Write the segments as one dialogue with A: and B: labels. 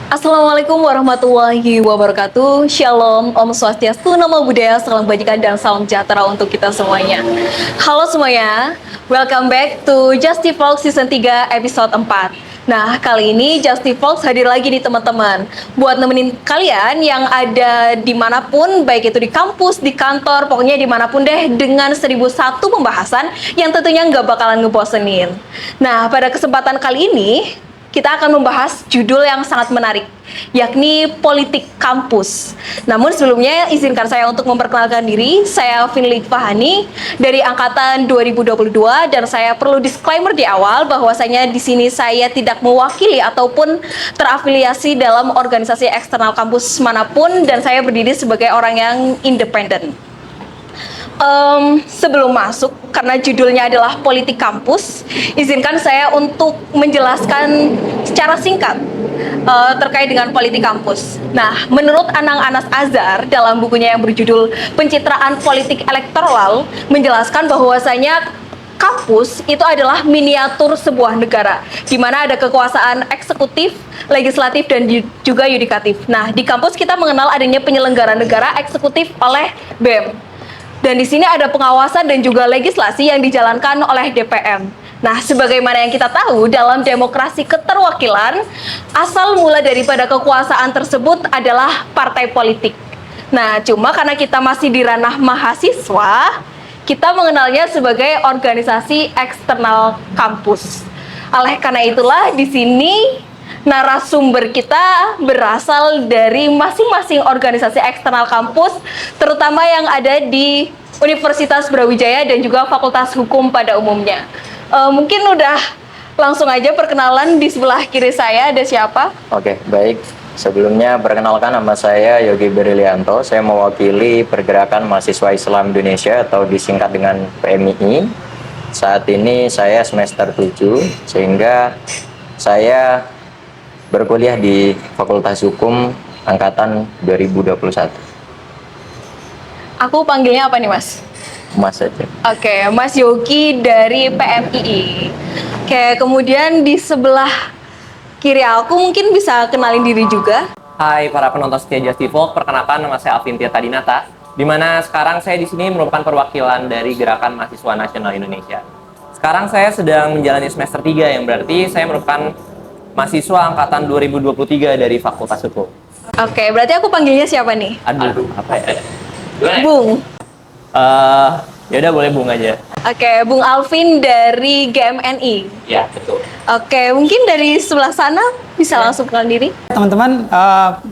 A: Assalamualaikum warahmatullahi wabarakatuh. Shalom, Om Swastiastu, Namo Buddhaya, salam kebajikan dan salam sejahtera untuk kita semuanya. Halo semuanya, welcome back to Justivox Season 3 episode 4. Nah, kali ini Justivox hadir lagi nih teman-teman, buat nemenin kalian yang ada dimanapun, baik itu di kampus, di kantor, pokoknya dimanapun deh, dengan 1001 pembahasan yang tentunya nggak bakalan ngebosenin. Nah, pada kesempatan kali ini, kita akan membahas judul yang sangat menarik, yakni politik kampus. Namun sebelumnya izinkan saya untuk memperkenalkan diri. Saya Finlik Fahani dari angkatan 2022 dan saya perlu disclaimer di awal bahwasanya di sini saya tidak mewakili ataupun terafiliasi dalam organisasi eksternal kampus manapun dan saya berdiri sebagai orang yang independen. Sebelum masuk, karena judulnya adalah politik kampus, izinkan saya untuk menjelaskan secara singkat terkait dengan politik kampus. Nah, menurut Anang Anas Azhar dalam bukunya yang berjudul Pencitraan Politik Elektoral, menjelaskan bahwasanya kampus itu adalah miniatur sebuah negara, di mana ada kekuasaan eksekutif, legislatif, dan juga yudikatif. Nah, di kampus kita mengenal adanya penyelenggara negara eksekutif oleh BEM. Dan di sini ada pengawasan dan juga legislasi yang dijalankan oleh DPM. Nah, sebagaimana yang kita tahu, dalam demokrasi keterwakilan, asal mula daripada kekuasaan tersebut adalah partai politik. Nah, cuma karena kita masih di ranah mahasiswa, kita mengenalnya sebagai organisasi eksternal kampus. Oleh karena itulah, di sini narasumber kita berasal dari masing-masing organisasi eksternal kampus, terutama yang ada di Universitas Brawijaya dan juga Fakultas Hukum pada umumnya. Mungkin udah langsung aja perkenalan. Di sebelah kiri saya ada siapa?
B: Oke, baik. Sebelumnya perkenalkan, nama saya Yogi Berlianto. Saya mewakili Pergerakan Mahasiswa Islam Indonesia atau disingkat dengan PMII. Saat ini saya semester 7, sehingga saya berkuliah di Fakultas Hukum angkatan 2021.
A: Aku panggilnya apa nih, Mas?
B: Mas saja.
A: Oke, Mas Yogi dari PMII. Oke, kemudian di sebelah kiri aku mungkin bisa kenalin diri juga.
C: Hai para penonton setia Justivox, perkenalkan nama saya Alvin Tirta Dinata, di mana sekarang saya di sini merupakan perwakilan dari Gerakan Mahasiswa Nasional Indonesia. Sekarang saya sedang menjalani semester 3, yang berarti saya merupakan mahasiswa angkatan 2023 dari Fakultas Hukum.
A: Oke, berarti aku panggilnya siapa nih?
C: Aduh, apa ya?
A: Bung.
C: Ya udah boleh Bung aja.
A: Oke, Bung Alvin dari GMNI.
C: Ya, betul.
A: Oke, mungkin dari sebelah sana bisa langsung kenal diri.
D: Teman-teman,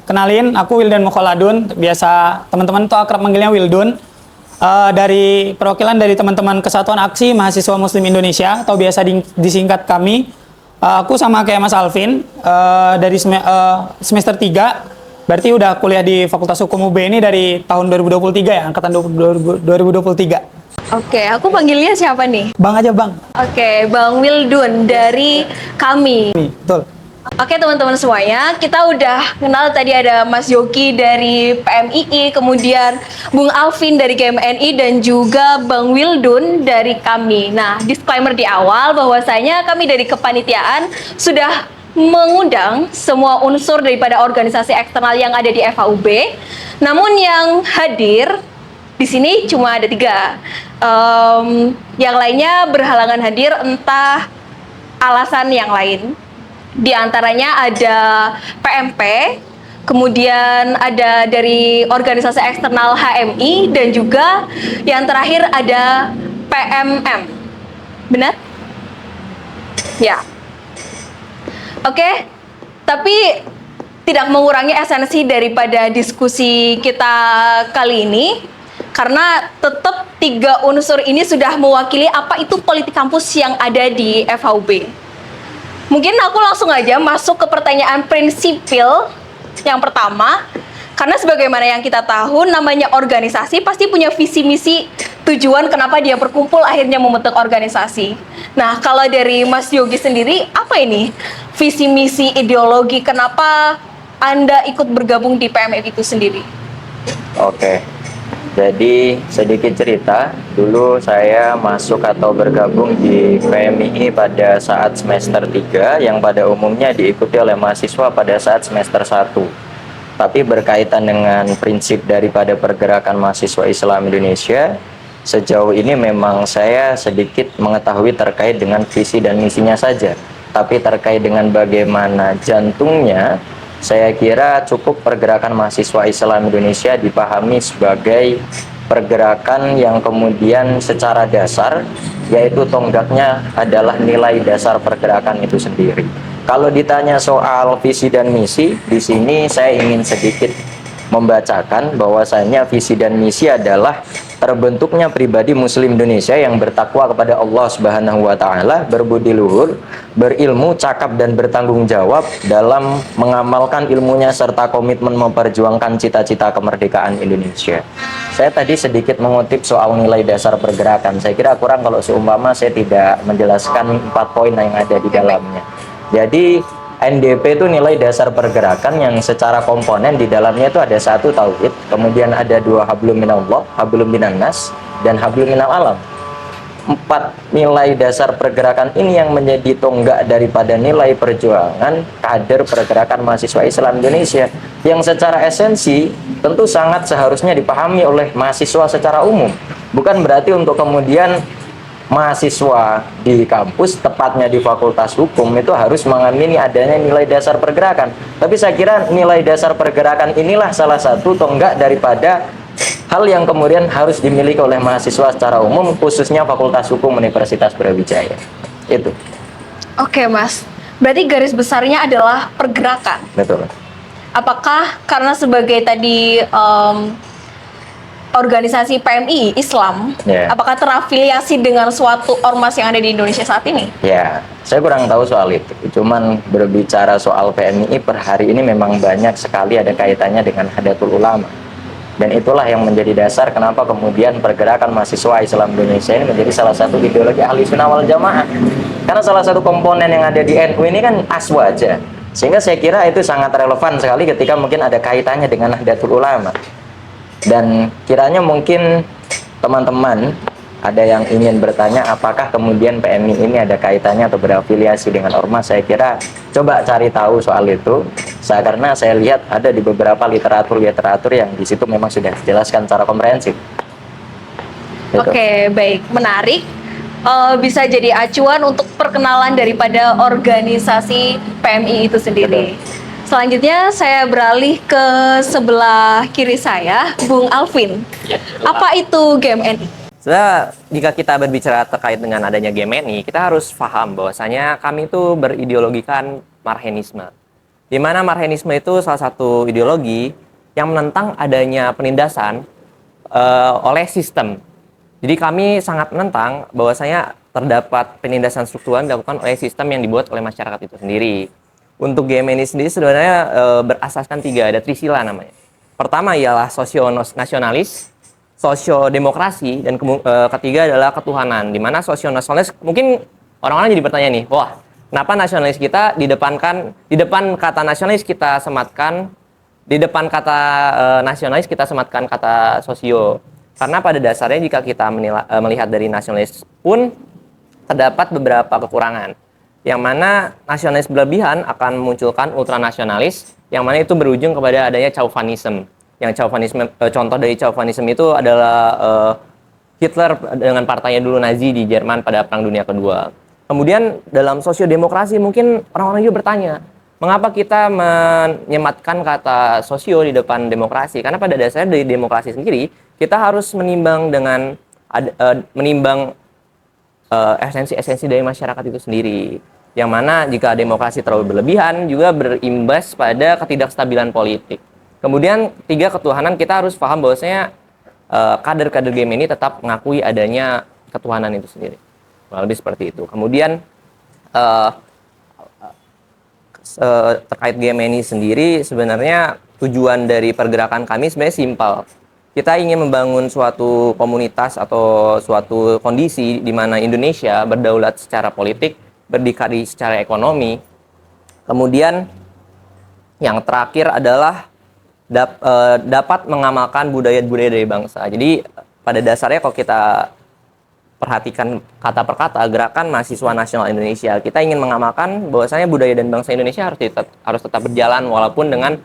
D: kenalin, aku Wildan Mukholadun. Biasa teman-teman tuh akrab manggilnya Wildun. Dari perwakilan dari teman-teman Kesatuan Aksi Mahasiswa Muslim Indonesia, atau biasa disingkat kami. Aku sama kayak Mas Alvin, dari semester 3, berarti udah kuliah di Fakultas Hukum UB ini dari tahun 2023 ya, angkatan 2023.
A: Oke, aku panggilnya siapa nih?
D: Bang aja Bang.
A: Oke, Bang Wildun dari kami.
D: Betul.
A: Oke teman-teman semuanya, kita udah kenal tadi ada Mas Yogi dari PMII, kemudian Bung Alvin dari GMNI, dan juga Bang Wildun dari kami. Nah, disclaimer di awal bahwasanya kami dari kepanitiaan sudah mengundang semua unsur daripada organisasi eksternal yang ada di FHUB. Namun yang hadir di sini cuma ada 3. Yang lainnya berhalangan hadir entah alasan yang lain. Di antaranya ada PMP, kemudian ada dari organisasi eksternal HMI, dan juga yang terakhir ada PMM. Benar? Ya. Oke, tapi tidak mengurangi esensi daripada diskusi kita kali ini, karena tetap 3 unsur ini sudah mewakili apa itu politik kampus yang ada di FHUB. Mungkin aku langsung aja masuk ke pertanyaan prinsipil yang pertama, karena sebagaimana yang kita tahu, namanya organisasi pasti punya visi misi tujuan kenapa dia berkumpul akhirnya membentuk organisasi. Nah, kalau dari Mas Yogi sendiri, apa ini visi misi ideologi kenapa Anda ikut bergabung di PMII itu sendiri?
B: Oke. Jadi sedikit cerita, dulu saya masuk atau bergabung di PMII pada saat semester 3 yang pada umumnya diikuti oleh mahasiswa pada saat semester 1. Tapi berkaitan dengan prinsip daripada pergerakan mahasiswa Islam Indonesia, sejauh ini memang saya sedikit mengetahui terkait dengan visi dan misinya saja. Tapi terkait dengan bagaimana jantungnya, saya kira cukup pergerakan mahasiswa Islam Indonesia dipahami sebagai pergerakan yang kemudian secara dasar, yaitu tonggaknya adalah nilai dasar pergerakan itu sendiri. Kalau ditanya soal visi dan misi, di sini saya ingin sedikit membacakan bahwasanya visi dan misi adalah terbentuknya pribadi Muslim Indonesia yang bertakwa kepada Allah Subhanahu wa Ta'ala, berbudi luhur, berilmu, cakap, dan bertanggung jawab dalam mengamalkan ilmunya serta komitmen memperjuangkan cita-cita kemerdekaan Indonesia. Saya tadi sedikit mengutip soal nilai dasar pergerakan. Saya kira kurang kalau seumpama saya tidak menjelaskan 4 poin yang ada di dalamnya. Jadi NDP itu nilai dasar pergerakan yang secara komponen di dalamnya itu ada 1 tauhid, kemudian ada 2 hablum minallah, hablum minannas, dan hablum minal alam. 4 nilai dasar pergerakan ini yang menjadi tonggak daripada nilai perjuangan kader pergerakan mahasiswa Islam Indonesia, yang secara esensi tentu sangat seharusnya dipahami oleh mahasiswa secara umum. Bukan berarti untuk kemudian mahasiswa di kampus, tepatnya di Fakultas Hukum, itu harus mengamini adanya nilai dasar pergerakan. Tapi saya kira nilai dasar pergerakan inilah salah satu tonggak daripada hal yang kemudian harus dimiliki oleh mahasiswa secara umum, khususnya Fakultas Hukum Universitas Brawijaya. Itu.
A: Oke, Mas. Berarti garis besarnya adalah pergerakan.
B: Betul.
A: Apakah karena sebagai tadi organisasi PMI Islam,
B: Ya.
A: apakah terafiliasi dengan suatu ormas yang ada di Indonesia saat ini?
B: Ya, saya kurang tahu soal itu. Cuman berbicara soal PMI per hari ini memang banyak sekali ada kaitannya dengan Hadatul Ulama. Dan itulah yang menjadi dasar kenapa kemudian pergerakan mahasiswa Islam Indonesia ini menjadi salah satu ideologi ahli sunnah wal jamaah. Karena salah satu komponen yang ada di NU ini kan aswaja. Sehingga saya kira itu sangat relevan sekali ketika mungkin ada kaitannya dengan Nahdlatul Ulama. Dan kiranya mungkin teman-teman ada yang ingin bertanya apakah kemudian PMI ini ada kaitannya atau berafiliasi dengan ormas. Saya kira coba cari tahu soal itu. Karena saya lihat ada di beberapa literatur yang di situ memang sudah dijelaskan secara komprehensif. Gitu.
A: Oke, baik, menarik. Bisa jadi acuan untuk perkenalan daripada organisasi PMI itu sendiri. Selanjutnya saya beralih ke sebelah kiri saya, Bung Alvin. Apa itu GMNI?
C: Sebenarnya jika kita berbicara terkait dengan adanya GMNI, kita harus paham bahwasanya kami itu berideologikan Marxisme. Di mana Marxisme itu salah satu ideologi yang menentang adanya penindasan oleh sistem. Jadi kami sangat menentang bahwasanya terdapat penindasan struktural yang dilakukan oleh sistem yang dibuat oleh masyarakat itu sendiri. Untuk GMNI sendiri sebenarnya berasaskan 3, ada trisila namanya. Pertama ialah sosio-nasionalis, sosio-demokrasi, dan ketiga adalah ketuhanan. Di mana sosio-nasionalis, mungkin orang-orang jadi bertanya nih, wah, kenapa nasionalis kita di depan kata nasionalis kita sematkan, di depan kata nasionalis kita sematkan kata sosio. Karena pada dasarnya jika kita melihat dari nasionalis pun terdapat beberapa kekurangan. Yang mana nasionalis berlebihan akan memunculkan ultranasionalis, yang mana itu berujung kepada adanya chauvinisme. Yang chauvinisme, contoh dari chauvinisme itu adalah Hitler dengan partainya dulu Nazi di Jerman pada Perang Dunia Kedua. Kemudian dalam sosiodemokrasi mungkin orang-orang juga bertanya, mengapa kita menyematkan kata sosio di depan demokrasi? Karena pada dasarnya dari demokrasi sendiri kita harus menimbang esensi-esensi dari masyarakat itu sendiri. Yang mana jika demokrasi terlalu berlebihan juga berimbas pada ketidakstabilan politik. Kemudian 3, ketuhanan, kita harus paham bahwasanya kader-kader GMNI tetap mengakui adanya ketuhanan itu sendiri. Lebih seperti itu. Kemudian terkait GMNI sendiri, sebenarnya tujuan dari pergerakan kami sebenarnya simpel. Kita ingin membangun suatu komunitas atau suatu kondisi di mana Indonesia berdaulat secara politik, berdikari secara ekonomi. Kemudian yang terakhir adalah dapat mengamalkan budaya-budaya dari bangsa. Jadi pada dasarnya kalau kita perhatikan kata per kata Gerakan Mahasiswa Nasional Indonesia, kita ingin mengamalkan bahwasanya budaya dan bangsa Indonesia harus tetap berjalan walaupun dengan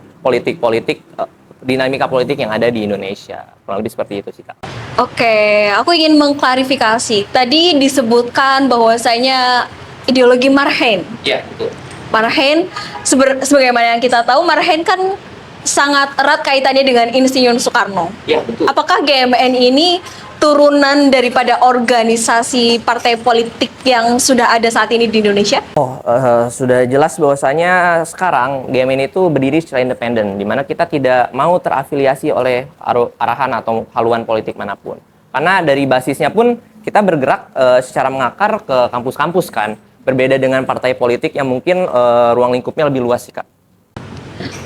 C: dinamika politik yang ada di Indonesia. Kurang lebih seperti itu sih, Kak.
A: Oke, aku ingin mengklarifikasi. Tadi disebutkan bahwasanya ideologi Marhen.
C: Iya, betul.
A: Marhen, sebagaimana yang kita tahu, Marhen kan sangat erat kaitannya dengan Insinyur Soekarno.
C: Iya, betul.
A: Apakah GMN ini turunan daripada organisasi partai politik yang sudah ada saat ini di Indonesia?
C: Sudah jelas bahwasanya sekarang GMN itu berdiri secara independen, di mana kita tidak mau terafiliasi oleh arahan atau haluan politik manapun. Karena dari basisnya pun kita bergerak secara mengakar ke kampus-kampus kan, berbeda dengan partai politik yang mungkin ruang lingkupnya lebih luas sih, Kak.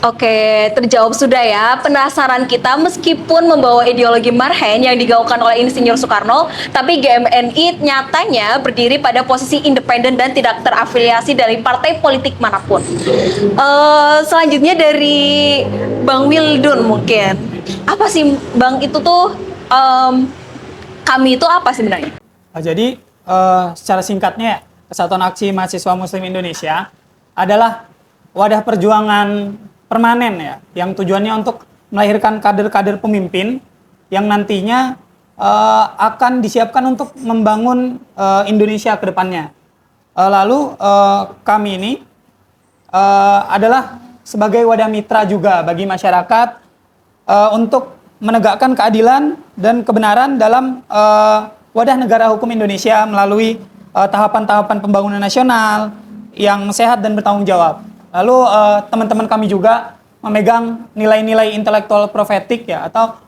A: Oke, terjawab sudah ya. Penasaran kita, meskipun membawa ideologi Marhen yang digaungkan oleh Insinyur Soekarno, tapi GMNI nyatanya berdiri pada posisi independen dan tidak terafiliasi dari partai politik manapun. Selanjutnya dari Bang Wildun mungkin. Apa sih Bang itu tuh, kami itu apa sebenarnya?
D: Jadi secara singkatnya, Kesatuan Aksi Mahasiswa Muslim Indonesia adalah wadah perjuangan permanen ya, yang tujuannya untuk melahirkan kader-kader pemimpin yang nantinya akan disiapkan untuk membangun Indonesia ke depannya. Lalu kami ini adalah sebagai wadah mitra juga bagi masyarakat untuk menegakkan keadilan dan kebenaran dalam wadah negara hukum Indonesia melalui tahapan-tahapan pembangunan nasional yang sehat dan bertanggung jawab. Lalu teman-teman kami juga memegang nilai-nilai intelektual profetik ya, atau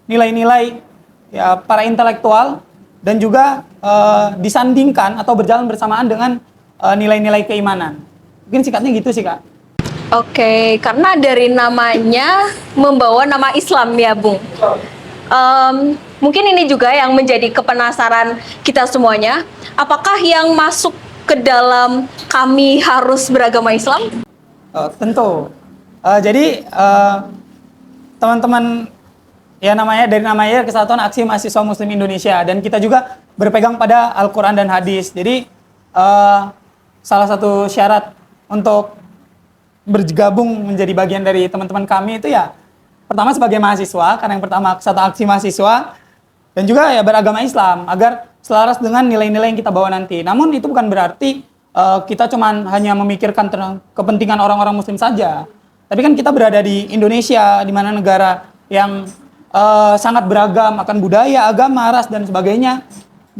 D: nilai-nilai ya para intelektual, dan juga disandingkan atau berjalan bersamaan dengan nilai-nilai keimanan. Mungkin singkatnya gitu sih, Kak.
A: Oke, karena dari namanya membawa nama Islam ya, Bung. Mungkin ini juga yang menjadi kepenasaran kita semuanya. Apakah yang masuk ke dalam kami harus beragama Islam?
D: Tentu. Jadi teman-teman ya dari namanya Kesatuan Aksi Mahasiswa Muslim Indonesia, dan kita juga berpegang pada Al-Quran dan Hadis. Jadi salah satu syarat untuk bergabung menjadi bagian dari teman-teman kami itu ya pertama sebagai mahasiswa, karena yang pertama Kesatuan Aksi Mahasiswa, dan juga ya beragama Islam agar selaras dengan nilai-nilai yang kita bawa nanti. Namun itu bukan berarti kita cuman hanya memikirkan kepentingan orang-orang Muslim saja. Tapi kan kita berada di Indonesia, di mana negara yang sangat beragam akan budaya, agama, ras, dan sebagainya.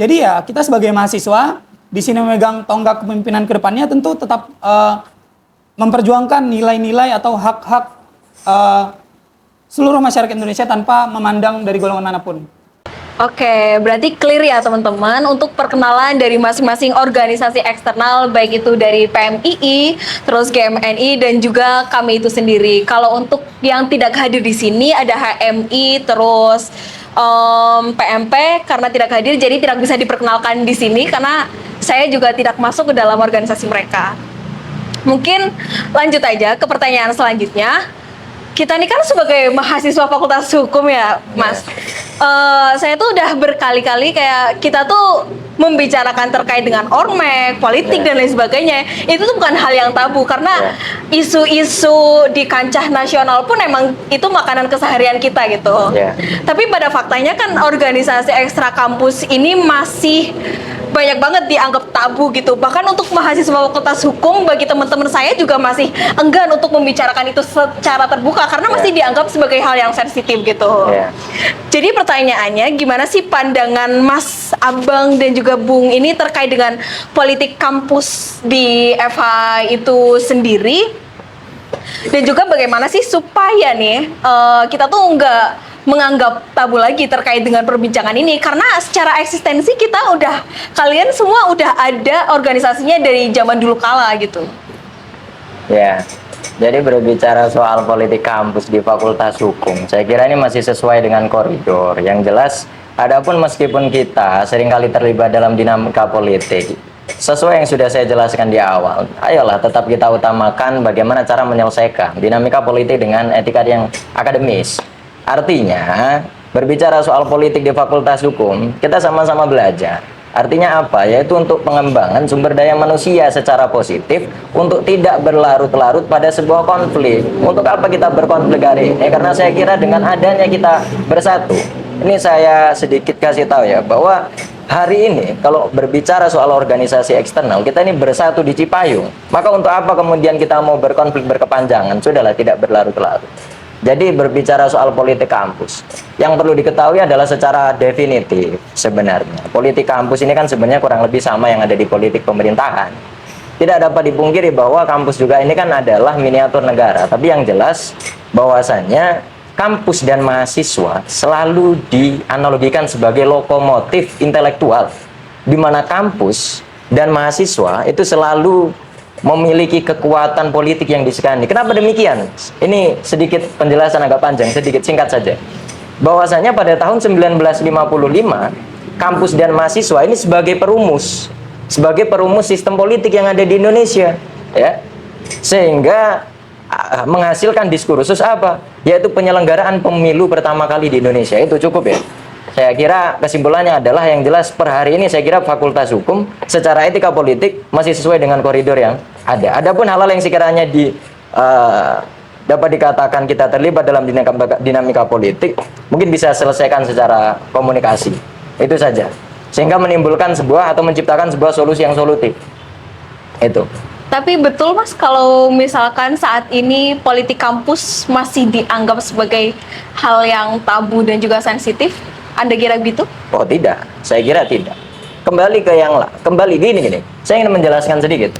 D: Jadi ya kita sebagai mahasiswa di sini memegang tonggak kepemimpinan ke depannya tentu tetap memperjuangkan nilai-nilai atau hak-hak seluruh masyarakat Indonesia tanpa memandang dari golongan manapun.
A: Oke, berarti clear ya teman-teman untuk perkenalan dari masing-masing organisasi eksternal, baik itu dari PMII, terus GMNI, dan juga kami itu sendiri. Kalau untuk yang tidak hadir di sini ada HMI, terus PMP karena tidak hadir, jadi tidak bisa diperkenalkan di sini karena saya juga tidak masuk ke dalam organisasi mereka. Mungkin lanjut aja ke pertanyaan selanjutnya. Kita ini kan sebagai mahasiswa Fakultas Hukum ya, Mas. Saya tuh udah berkali-kali kayak kita tuh membicarakan terkait dengan ormek, politik dan lain sebagainya. Itu tuh bukan hal yang tabu karena isu-isu di kancah nasional pun emang itu makanan keseharian kita gitu. Tapi pada faktanya kan organisasi ekstra kampus ini masih banyak banget dianggap tabu gitu. Bahkan untuk mahasiswa Fakultas Hukum, bagi teman-teman saya juga masih enggan untuk membicarakan itu secara terbuka karena masih dianggap sebagai hal yang sensitif gitu. Jadi pertanyaannya, gimana sih pandangan Mas Abang dan juga Bung ini terkait dengan politik kampus di FH itu sendiri? Dan juga bagaimana sih supaya nih kita tuh nggak menganggap tabu lagi terkait dengan perbincangan ini, karena secara eksistensi kalian semua udah ada organisasinya dari zaman dulu kala gitu.
B: Ya, jadi berbicara soal politik kampus di Fakultas Hukum, saya kira ini masih sesuai dengan koridor. Yang jelas, adapun meskipun kita seringkali terlibat dalam dinamika politik, Sesuai yang sudah saya jelaskan di awal, ayolah tetap kita utamakan bagaimana cara menyelesaikan dinamika politik dengan etika yang akademis. Artinya, berbicara soal politik di Fakultas Hukum, kita sama-sama belajar. Artinya apa? Yaitu untuk pengembangan sumber daya manusia secara positif, untuk tidak berlarut-larut pada sebuah konflik. Untuk apa kita berkonflik hari ini? Karena saya kira dengan adanya kita bersatu, ini saya sedikit kasih tahu ya, bahwa hari ini kalau berbicara soal organisasi eksternal, kita ini bersatu di Cipayung. Maka untuk apa kemudian kita mau berkonflik berkepanjangan? Sudahlah, tidak berlarut-larut. Jadi berbicara soal politik kampus, yang perlu diketahui adalah secara definitif sebenarnya politik kampus ini kan sebenarnya kurang lebih sama yang ada di politik pemerintahan. Tidak dapat dipungkiri bahwa kampus juga ini kan adalah miniatur negara. Tapi yang jelas bahwasannya kampus dan mahasiswa selalu dianalogikan sebagai lokomotif intelektual, di mana kampus dan mahasiswa itu selalu memiliki kekuatan politik yang disegani. Kenapa demikian? Ini sedikit penjelasan agak panjang, sedikit singkat saja. Bahwasanya pada tahun 1955, kampus dan mahasiswa ini sebagai perumus sistem politik yang ada di Indonesia, ya. Sehingga menghasilkan diskursus apa? Yaitu penyelenggaraan pemilu pertama kali di Indonesia. Itu cukup ya. Saya kira kesimpulannya adalah yang jelas per hari ini saya kira Fakultas Hukum secara etika politik masih sesuai dengan koridor yang ada. Adapun hal-hal yang sekiranya dapat dikatakan kita terlibat dalam dinamika politik, mungkin bisa selesaikan secara komunikasi. Itu saja. Sehingga menimbulkan sebuah atau menciptakan sebuah solusi yang solutif. Itu.
A: Tapi betul Mas, kalau misalkan saat ini politik kampus masih dianggap sebagai hal yang tabu dan juga sensitif, Anda kira begitu?
B: Oh tidak, saya kira tidak. Kembali gini. Saya ingin menjelaskan sedikit.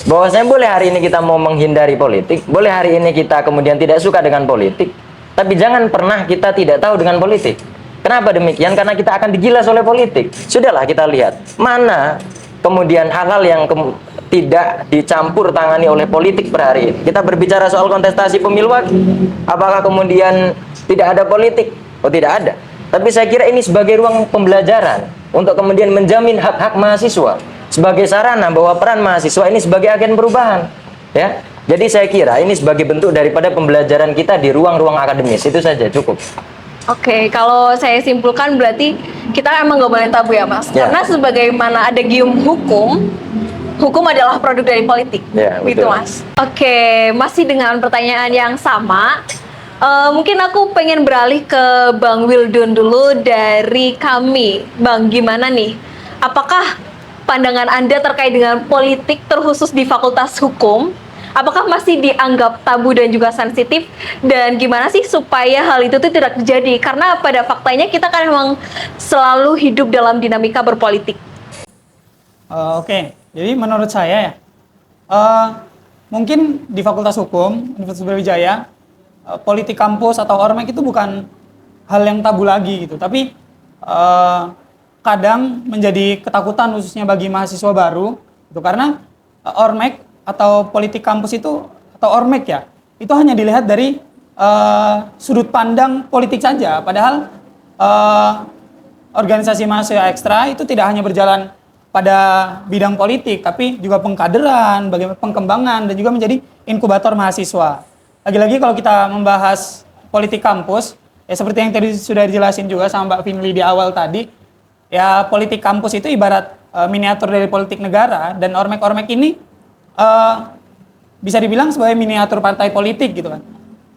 B: Bahwasanya boleh hari ini kita mau menghindari politik, boleh hari ini kita kemudian tidak suka dengan politik, tapi jangan pernah kita tidak tahu dengan politik. Kenapa demikian? Karena kita akan digilas oleh politik. Sudahlah kita lihat mana kemudian hal-hal yang tidak dicampur tangani oleh politik per hari ini. Kita berbicara soal kontestasi pemilu, apakah kemudian tidak ada politik? Oh tidak ada. Tapi saya kira ini sebagai ruang pembelajaran untuk kemudian menjamin hak-hak mahasiswa sebagai sarana bahwa peran mahasiswa ini sebagai agen perubahan, ya. Jadi saya kira ini sebagai bentuk daripada pembelajaran kita di ruang-ruang akademis. Itu saja cukup.
A: Oke, kalau saya simpulkan berarti kita emang nggak boleh tabu ya Mas,
B: Ya.
A: karena sebagaimana ada gium hukum, hukum adalah produk dari politik,
B: Ya,
A: gitu
B: betul.
A: Mas. Oke, masih dengan pertanyaan yang sama. Mungkin aku pengen beralih ke Bang Wildun dulu dari kami. Bang, gimana nih? Apakah pandangan Anda terkait dengan politik terkhusus di Fakultas Hukum? Apakah masih dianggap tabu dan juga sensitif? Dan gimana sih supaya hal itu tuh tidak terjadi? Karena pada faktanya kita kan memang selalu hidup dalam dinamika berpolitik.
D: Oke, jadi menurut saya ya, mungkin di Fakultas Hukum, Universitas Brawijaya, politik kampus atau ormek itu bukan hal yang tabu lagi gitu. Tapi kadang menjadi ketakutan khususnya bagi mahasiswa baru, itu karena ormek atau politik kampus itu atau ormek ya, itu hanya dilihat dari sudut pandang politik saja. Padahal organisasi mahasiswa ekstra itu tidak hanya berjalan pada bidang politik, tapi juga pengkaderan, bagaimana pengembangan, dan juga menjadi inkubator mahasiswa. Lagi-lagi kalau kita membahas politik kampus, ya seperti yang tadi sudah dijelasin juga sama Mbak Finli di awal tadi, ya politik kampus itu ibarat miniatur dari politik negara, dan ormek-ormek ini bisa dibilang sebagai miniatur partai politik gitu kan.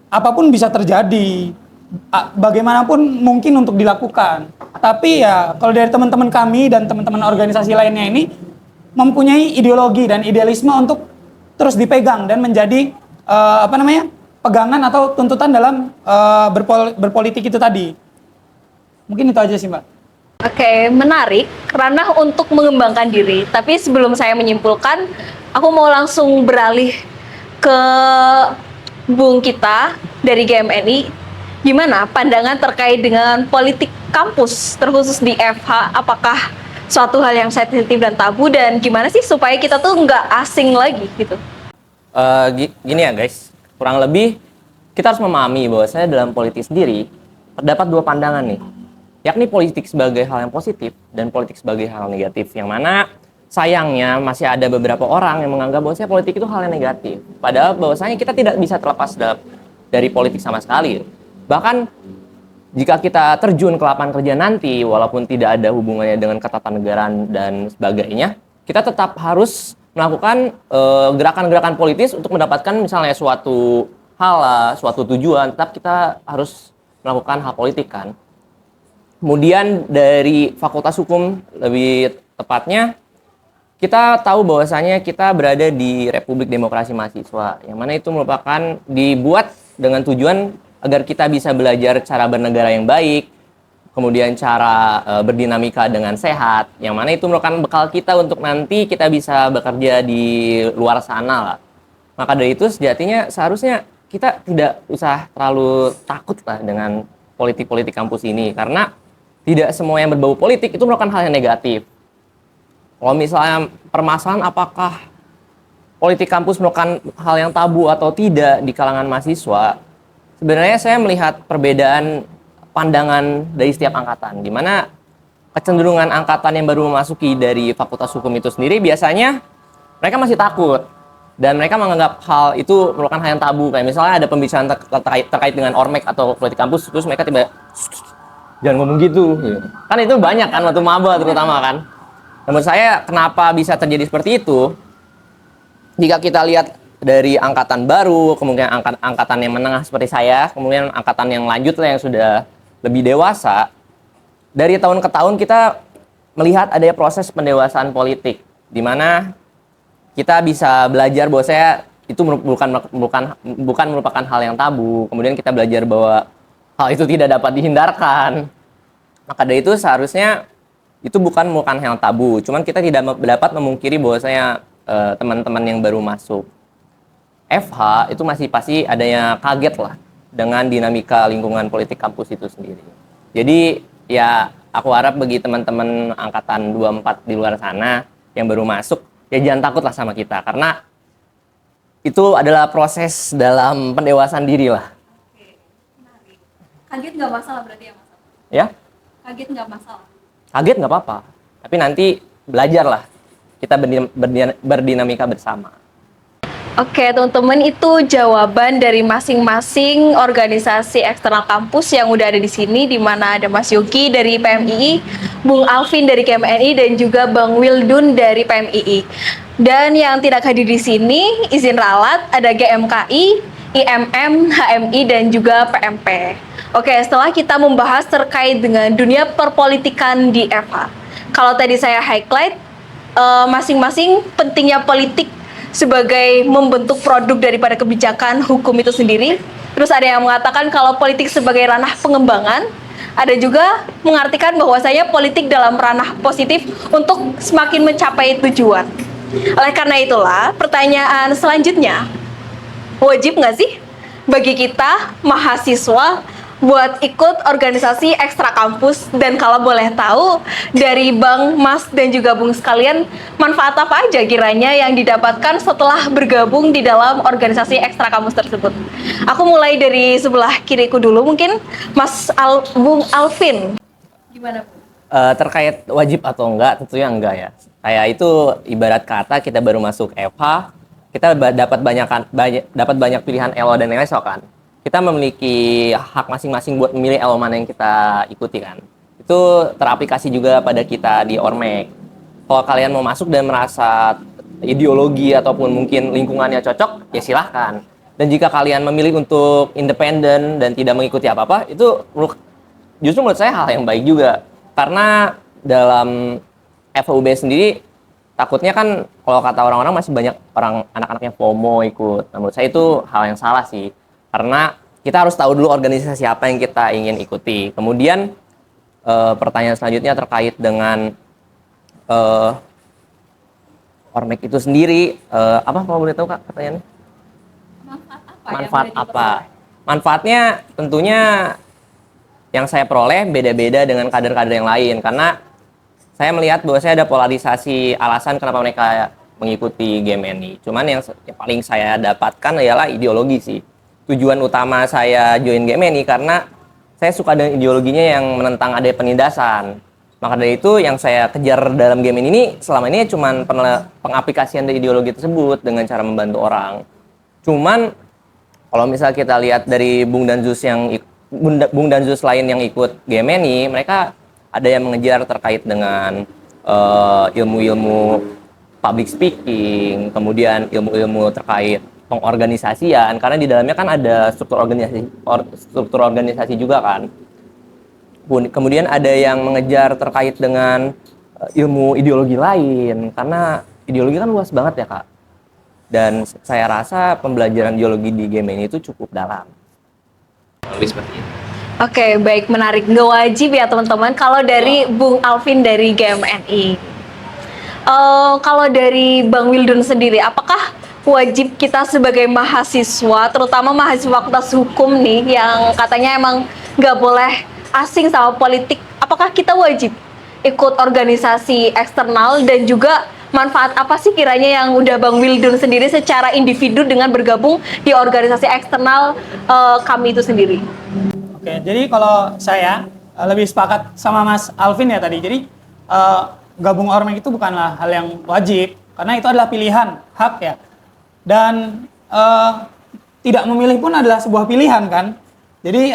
D: Apapun bisa terjadi, bagaimanapun mungkin untuk dilakukan. Tapi ya kalau dari teman-teman kami dan teman-teman organisasi lainnya ini mempunyai ideologi dan idealisme untuk terus dipegang dan menjadi pegangan atau tuntutan dalam berpolitik itu tadi. Mungkin itu aja sih Mbak.
A: Oke, menarik. Ranah untuk mengembangkan diri. Tapi sebelum saya menyimpulkan, aku mau langsung beralih ke Bung kita dari GMNI. Gimana pandangan terkait dengan politik kampus, terkhusus di FH? Apakah suatu hal yang sensitif dan tabu? Dan gimana sih supaya kita tuh nggak asing lagi gitu?
C: Gini ya guys, kurang lebih kita harus memahami bahwa saya dalam politik sendiri terdapat dua pandangan nih, yakni politik sebagai hal yang positif dan politik sebagai hal negatif, yang mana sayangnya masih ada beberapa orang yang menganggap bahwa politik itu hal yang negatif. Padahal bahwasanya kita tidak bisa terlepas dari politik sama sekali. Bahkan jika kita terjun ke lapangan kerja nanti, walaupun tidak ada hubungannya dengan ketatanegaraan dan sebagainya, kita tetap harus melakukan gerakan-gerakan politis untuk mendapatkan misalnya suatu hal, suatu tujuan. Tetap kita harus melakukan hal politik kan. Kemudian dari Fakultas Hukum lebih tepatnya, kita tahu bahwasanya kita berada di Republik Demokrasi Mahasiswa, yang mana itu merupakan dibuat dengan tujuan agar kita bisa belajar cara bernegara yang baik, kemudian cara berdinamika dengan sehat, yang mana itu merupakan bekal kita untuk nanti kita bisa bekerja di luar sana lah. Maka dari itu sejatinya seharusnya kita tidak usah terlalu takut lah dengan politik-politik kampus ini, karena tidak semua yang berbau politik itu merupakan hal yang negatif. Kalau misalnya permasalahan apakah politik kampus merupakan hal yang tabu atau tidak di kalangan mahasiswa, sebenarnya saya melihat perbedaan pandangan dari setiap angkatan, di mana kecenderungan angkatan yang baru memasuki dari Fakultas Hukum itu sendiri biasanya mereka masih takut dan mereka menganggap hal itu merupakan hal yang tabu. Kayak misalnya ada pembicaraan terkait dengan ormek atau politik kampus, terus mereka tiba jangan ngomong gitu. Kan itu banyak kan waktu maba terutama kan. Menurut saya kenapa bisa terjadi seperti itu? Jika kita lihat dari angkatan baru, kemudian angkatan yang menengah seperti saya, kemudian angkatan yang lanjut lah yang sudah lebih dewasa, dari tahun ke tahun kita melihat adanya proses pendewasaan politik, di mana kita bisa belajar bahwa itu bukan merupakan hal yang tabu. Kemudian kita belajar bahwa hal itu tidak dapat dihindarkan. Maka dari itu seharusnya itu bukan merupakan hal yang tabu. Cuman kita tidak dapat memungkiri bahwasanya teman-teman yang baru masuk FH itu masih pasti adanya kaget lah dengan dinamika lingkungan politik kampus itu sendiri. Jadi ya aku harap bagi teman-teman angkatan 24 di luar sana yang baru masuk, ya jangan takut lah sama kita, karena itu adalah proses dalam pendewasaan diri lah.
A: Kaget nggak masalah berarti ya, Mas?
C: Ya?
A: Kaget nggak masalah?
C: Kaget nggak apa-apa, tapi nanti belajar lah, kita berdinamika bersama.
A: Oke, teman-teman, itu jawaban dari masing-masing organisasi eksternal kampus yang udah ada di sini, di mana ada Mas Yogi dari PMII, Bung Alvin dari KMNI, dan juga Bang Wildun dari PMII. Dan yang tidak hadir di sini, izin ralat, ada GMKI, IMM, HMI, dan juga PMP. Oke, setelah kita membahas terkait dengan dunia perpolitikan di FH. Kalau tadi saya highlight, masing-masing pentingnya politik sebagai membentuk produk daripada kebijakan hukum itu sendiri. Terus ada yang mengatakan kalau politik sebagai ranah pengembangan. Ada juga mengartikan bahwasanya politik dalam ranah positif untuk semakin mencapai tujuan. Oleh karena itulah, pertanyaan selanjutnya, wajib nggak sih bagi kita mahasiswa buat ikut organisasi ekstra kampus? Dan kalau boleh tahu dari Bang, Mas, dan juga Bung sekalian, manfaat apa aja kiranya yang didapatkan setelah bergabung di dalam organisasi ekstra kampus tersebut? Aku mulai dari sebelah kiriku dulu, mungkin Bung Alvin. Gimana, Bu?
C: Terkait wajib atau enggak, tentunya enggak ya. Kayak itu ibarat kata kita baru masuk FH, kita dapat banyak pilihan ELO dan LSO kan. Kita memiliki hak masing-masing buat memilih ELO mana yang kita ikuti kan. Itu teraplikasi juga pada kita di Ormek. Kalau kalian mau masuk dan merasa ideologi ataupun mungkin lingkungannya cocok, ya silahkan. Dan jika kalian memilih untuk independen dan tidak mengikuti apa-apa, itu justru menurut saya hal yang baik juga. Karena dalam FHUB sendiri, takutnya kan kalau kata orang-orang masih banyak anak-anak yang FOMO ikut. Nah, menurut saya itu hal yang salah sih. Karena kita harus tahu dulu organisasi apa yang kita ingin ikuti. Kemudian pertanyaan selanjutnya terkait dengan Ormek itu sendiri, apa kalau boleh tahu Kak pertanyaannya? Manfaat apa? Manfaatnya tentunya yang saya peroleh beda-beda dengan kader-kader yang lain. Karena saya melihat bahwa saya ada polarisasi alasan kenapa mereka mengikuti GMNI. Cuman yang paling saya dapatkan adalah ideologi sih. Tujuan utama saya join GMNI karena saya suka dengan ideologinya yang menentang adanya penindasan. Maka dari itu yang saya kejar dalam game ini selama ini cuman pengaplikasian dari ideologi tersebut dengan cara membantu orang. Cuman kalau misal kita lihat dari Bung Danzus Bung Danzus lain yang ikut game ini, mereka ada yang mengejar terkait dengan ilmu-ilmu public speaking, kemudian ilmu-ilmu terkait pengorganisasian, karena di dalamnya kan ada struktur organisasi juga kan. Kemudian ada yang mengejar terkait dengan ilmu ideologi lain, karena ideologi kan luas banget ya Kak. Dan saya rasa pembelajaran ideologi di game ini itu cukup dalam. Lebih seperti itu.
A: Oke, baik, menarik. Nggak wajib ya teman-teman. Kalau dari Bung Alvin dari GMNI, kalau dari Bang Wildun sendiri, apakah wajib kita sebagai mahasiswa, terutama mahasiswa Fakultas Hukum nih, yang katanya emang nggak boleh asing sama politik, apakah kita wajib ikut organisasi eksternal, dan juga manfaat apa sih kiranya yang udah Bang Wildun sendiri secara individu dengan bergabung di organisasi eksternal kami itu sendiri?
D: Oke, jadi kalau saya lebih sepakat sama Mas Alvin ya tadi. Jadi gabung ormek itu bukanlah hal yang wajib, karena itu adalah pilihan, hak ya. Dan tidak memilih pun adalah sebuah pilihan kan. Jadi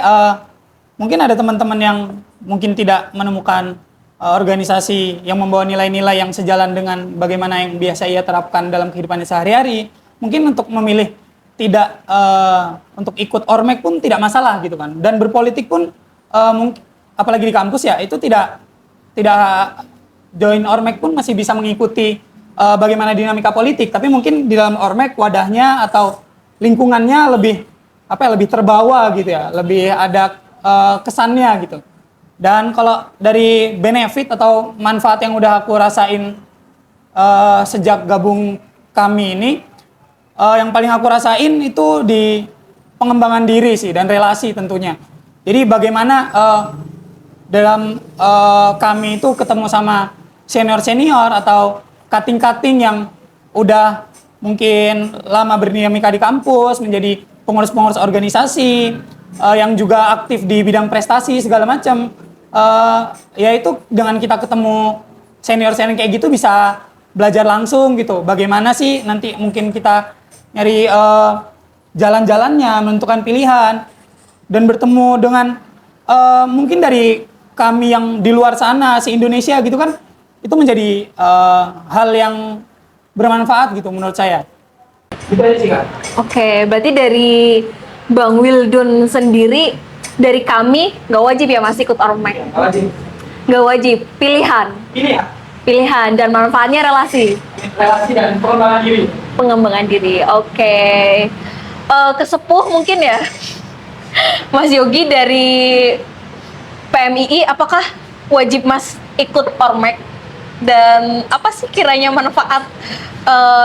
D: mungkin ada teman-teman yang mungkin tidak menemukan organisasi yang membawa nilai-nilai yang sejalan dengan bagaimana yang biasa ia terapkan dalam kehidupannya sehari-hari. Mungkin untuk memilih tidak untuk ikut ormek pun tidak masalah gitu kan. Dan berpolitik pun mungkin apalagi di kampus ya, itu tidak join ormek pun masih bisa mengikuti bagaimana dinamika politik. Tapi mungkin di dalam ormek wadahnya atau lingkungannya lebih lebih terbawa gitu ya, lebih ada kesannya gitu. Dan kalau dari benefit atau manfaat yang udah aku rasain sejak gabung kami ini, yang paling aku rasain itu di pengembangan diri sih, dan relasi tentunya. Jadi bagaimana dalam kami itu ketemu sama senior-senior atau cutting-cutting yang udah mungkin lama berdinamika di kampus, menjadi pengurus-pengurus organisasi, yang juga aktif di bidang prestasi segala macam. Yaitu dengan kita ketemu senior-senior kayak gitu bisa belajar langsung gitu. Bagaimana sih nanti mungkin kita nyari jalan-jalannya, menentukan pilihan, dan bertemu dengan mungkin dari kami yang di luar sana, se-Indonesia gitu kan, itu menjadi hal yang bermanfaat gitu menurut saya. Itu aja sih Kak.
A: Oke, berarti dari Bang Wildun sendiri, dari kami nggak wajib ya Mas ikut ormek? Nggak wajib, pilihan. Pilihan dan manfaatnya relasi.
D: Relasi dan pengembangan diri.
A: Pengembangan diri, oke. Kesepuh mungkin ya, Mas Yogi dari PMII, apakah wajib Mas ikut ormek? Dan apa sih kiranya manfaat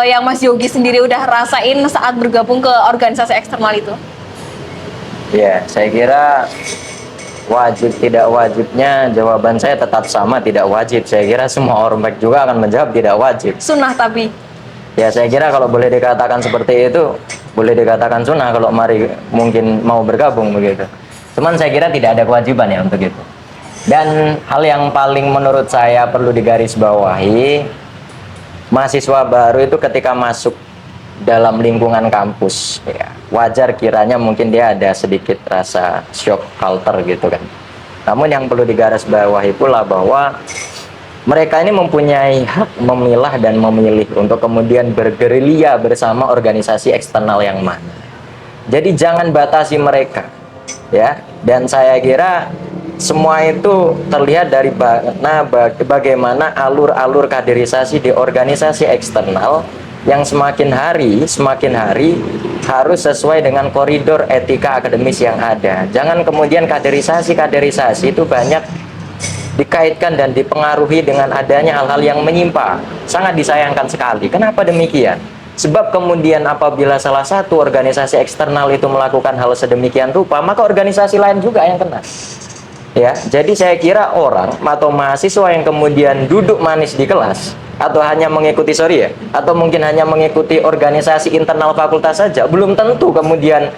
A: yang Mas Yogi sendiri udah rasain saat bergabung ke organisasi eksternal itu?
B: Ya, saya kira wajib tidak wajibnya jawaban saya tetap sama, tidak wajib. Saya kira semua ormek juga akan menjawab tidak wajib.
A: Sunnah tapi.
B: Ya, saya kira kalau boleh dikatakan seperti itu, boleh dikatakan sunnah kalau mungkin mau bergabung begitu. Cuman saya kira tidak ada kewajiban ya untuk itu. Dan hal yang paling menurut saya perlu digarisbawahi, mahasiswa baru itu ketika masuk dalam lingkungan kampus ya, wajar kiranya mungkin dia ada sedikit rasa shock culture gitu kan. Namun yang perlu digarisbawahi pula bahwa mereka ini mempunyai hak memilah dan memilih untuk kemudian bergerilya bersama organisasi eksternal yang mana. Jadi jangan batasi mereka ya. Dan saya kira semua itu terlihat dari bagaimana alur-alur kaderisasi di organisasi eksternal yang semakin hari harus sesuai dengan koridor etika akademis yang ada. Jangan kemudian kaderisasi itu banyak dikaitkan dan dipengaruhi dengan adanya hal-hal yang menyimpang. Sangat disayangkan sekali. Kenapa demikian? Sebab kemudian apabila salah satu organisasi eksternal itu melakukan hal sedemikian rupa, maka organisasi lain juga yang kena. Ya, jadi saya kira orang atau mahasiswa yang kemudian duduk manis di kelas atau hanya mengikuti atau mungkin hanya mengikuti organisasi internal fakultas saja, belum tentu kemudian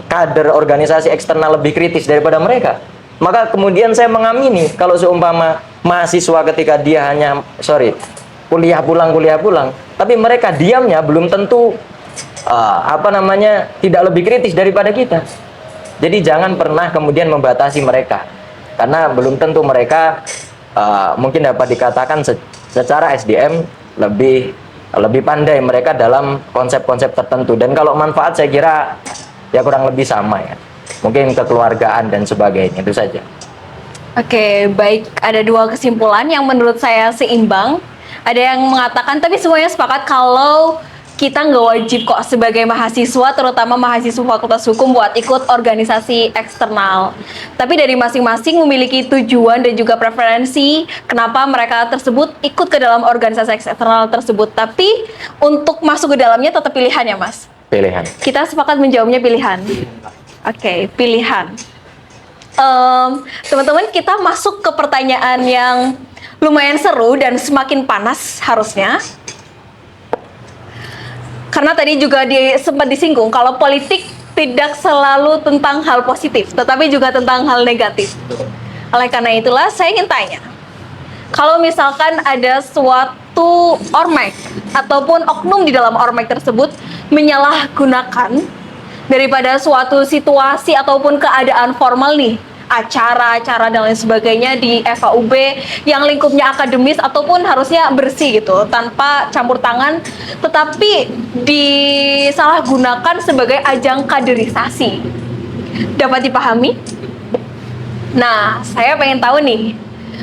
B: kader organisasi eksternal lebih kritis daripada mereka. Maka kemudian saya mengamini kalau seumpama mahasiswa ketika dia hanya kuliah pulang, tapi mereka diamnya belum tentu tidak lebih kritis daripada kita. Jadi jangan pernah kemudian membatasi mereka, karena belum tentu mereka mungkin dapat dikatakan secara SDM lebih pandai mereka dalam konsep-konsep tertentu. Dan kalau manfaat saya kira ya kurang lebih sama ya, mungkin kekeluargaan dan sebagainya, itu saja.
A: Oke, baik. Ada dua kesimpulan yang menurut saya seimbang. Ada yang mengatakan, tapi semuanya sepakat kalau kita nggak wajib kok sebagai mahasiswa, terutama mahasiswa Fakultas Hukum, buat ikut organisasi eksternal. Tapi dari masing-masing memiliki tujuan dan juga preferensi kenapa mereka tersebut ikut ke dalam organisasi eksternal tersebut. Tapi untuk masuk ke dalamnya tetap pilihan ya, Mas?
B: Pilihan.
A: Kita sepakat menjawabnya pilihan. Oke, pilihan. Teman-teman, kita masuk ke pertanyaan yang lumayan seru dan semakin panas harusnya. Karena tadi juga sempat disinggung kalau politik tidak selalu tentang hal positif, tetapi juga tentang hal negatif. Oleh karena itulah saya ingin tanya, kalau misalkan ada suatu ormek ataupun oknum di dalam ormek tersebut menyalahgunakan daripada suatu situasi ataupun keadaan formal nih, acara-acara dan lain sebagainya di FAUB yang lingkupnya akademis ataupun harusnya bersih gitu, tanpa campur tangan, tetapi disalahgunakan sebagai ajang kaderisasi. Dapat dipahami? Nah, saya pengen tahu nih,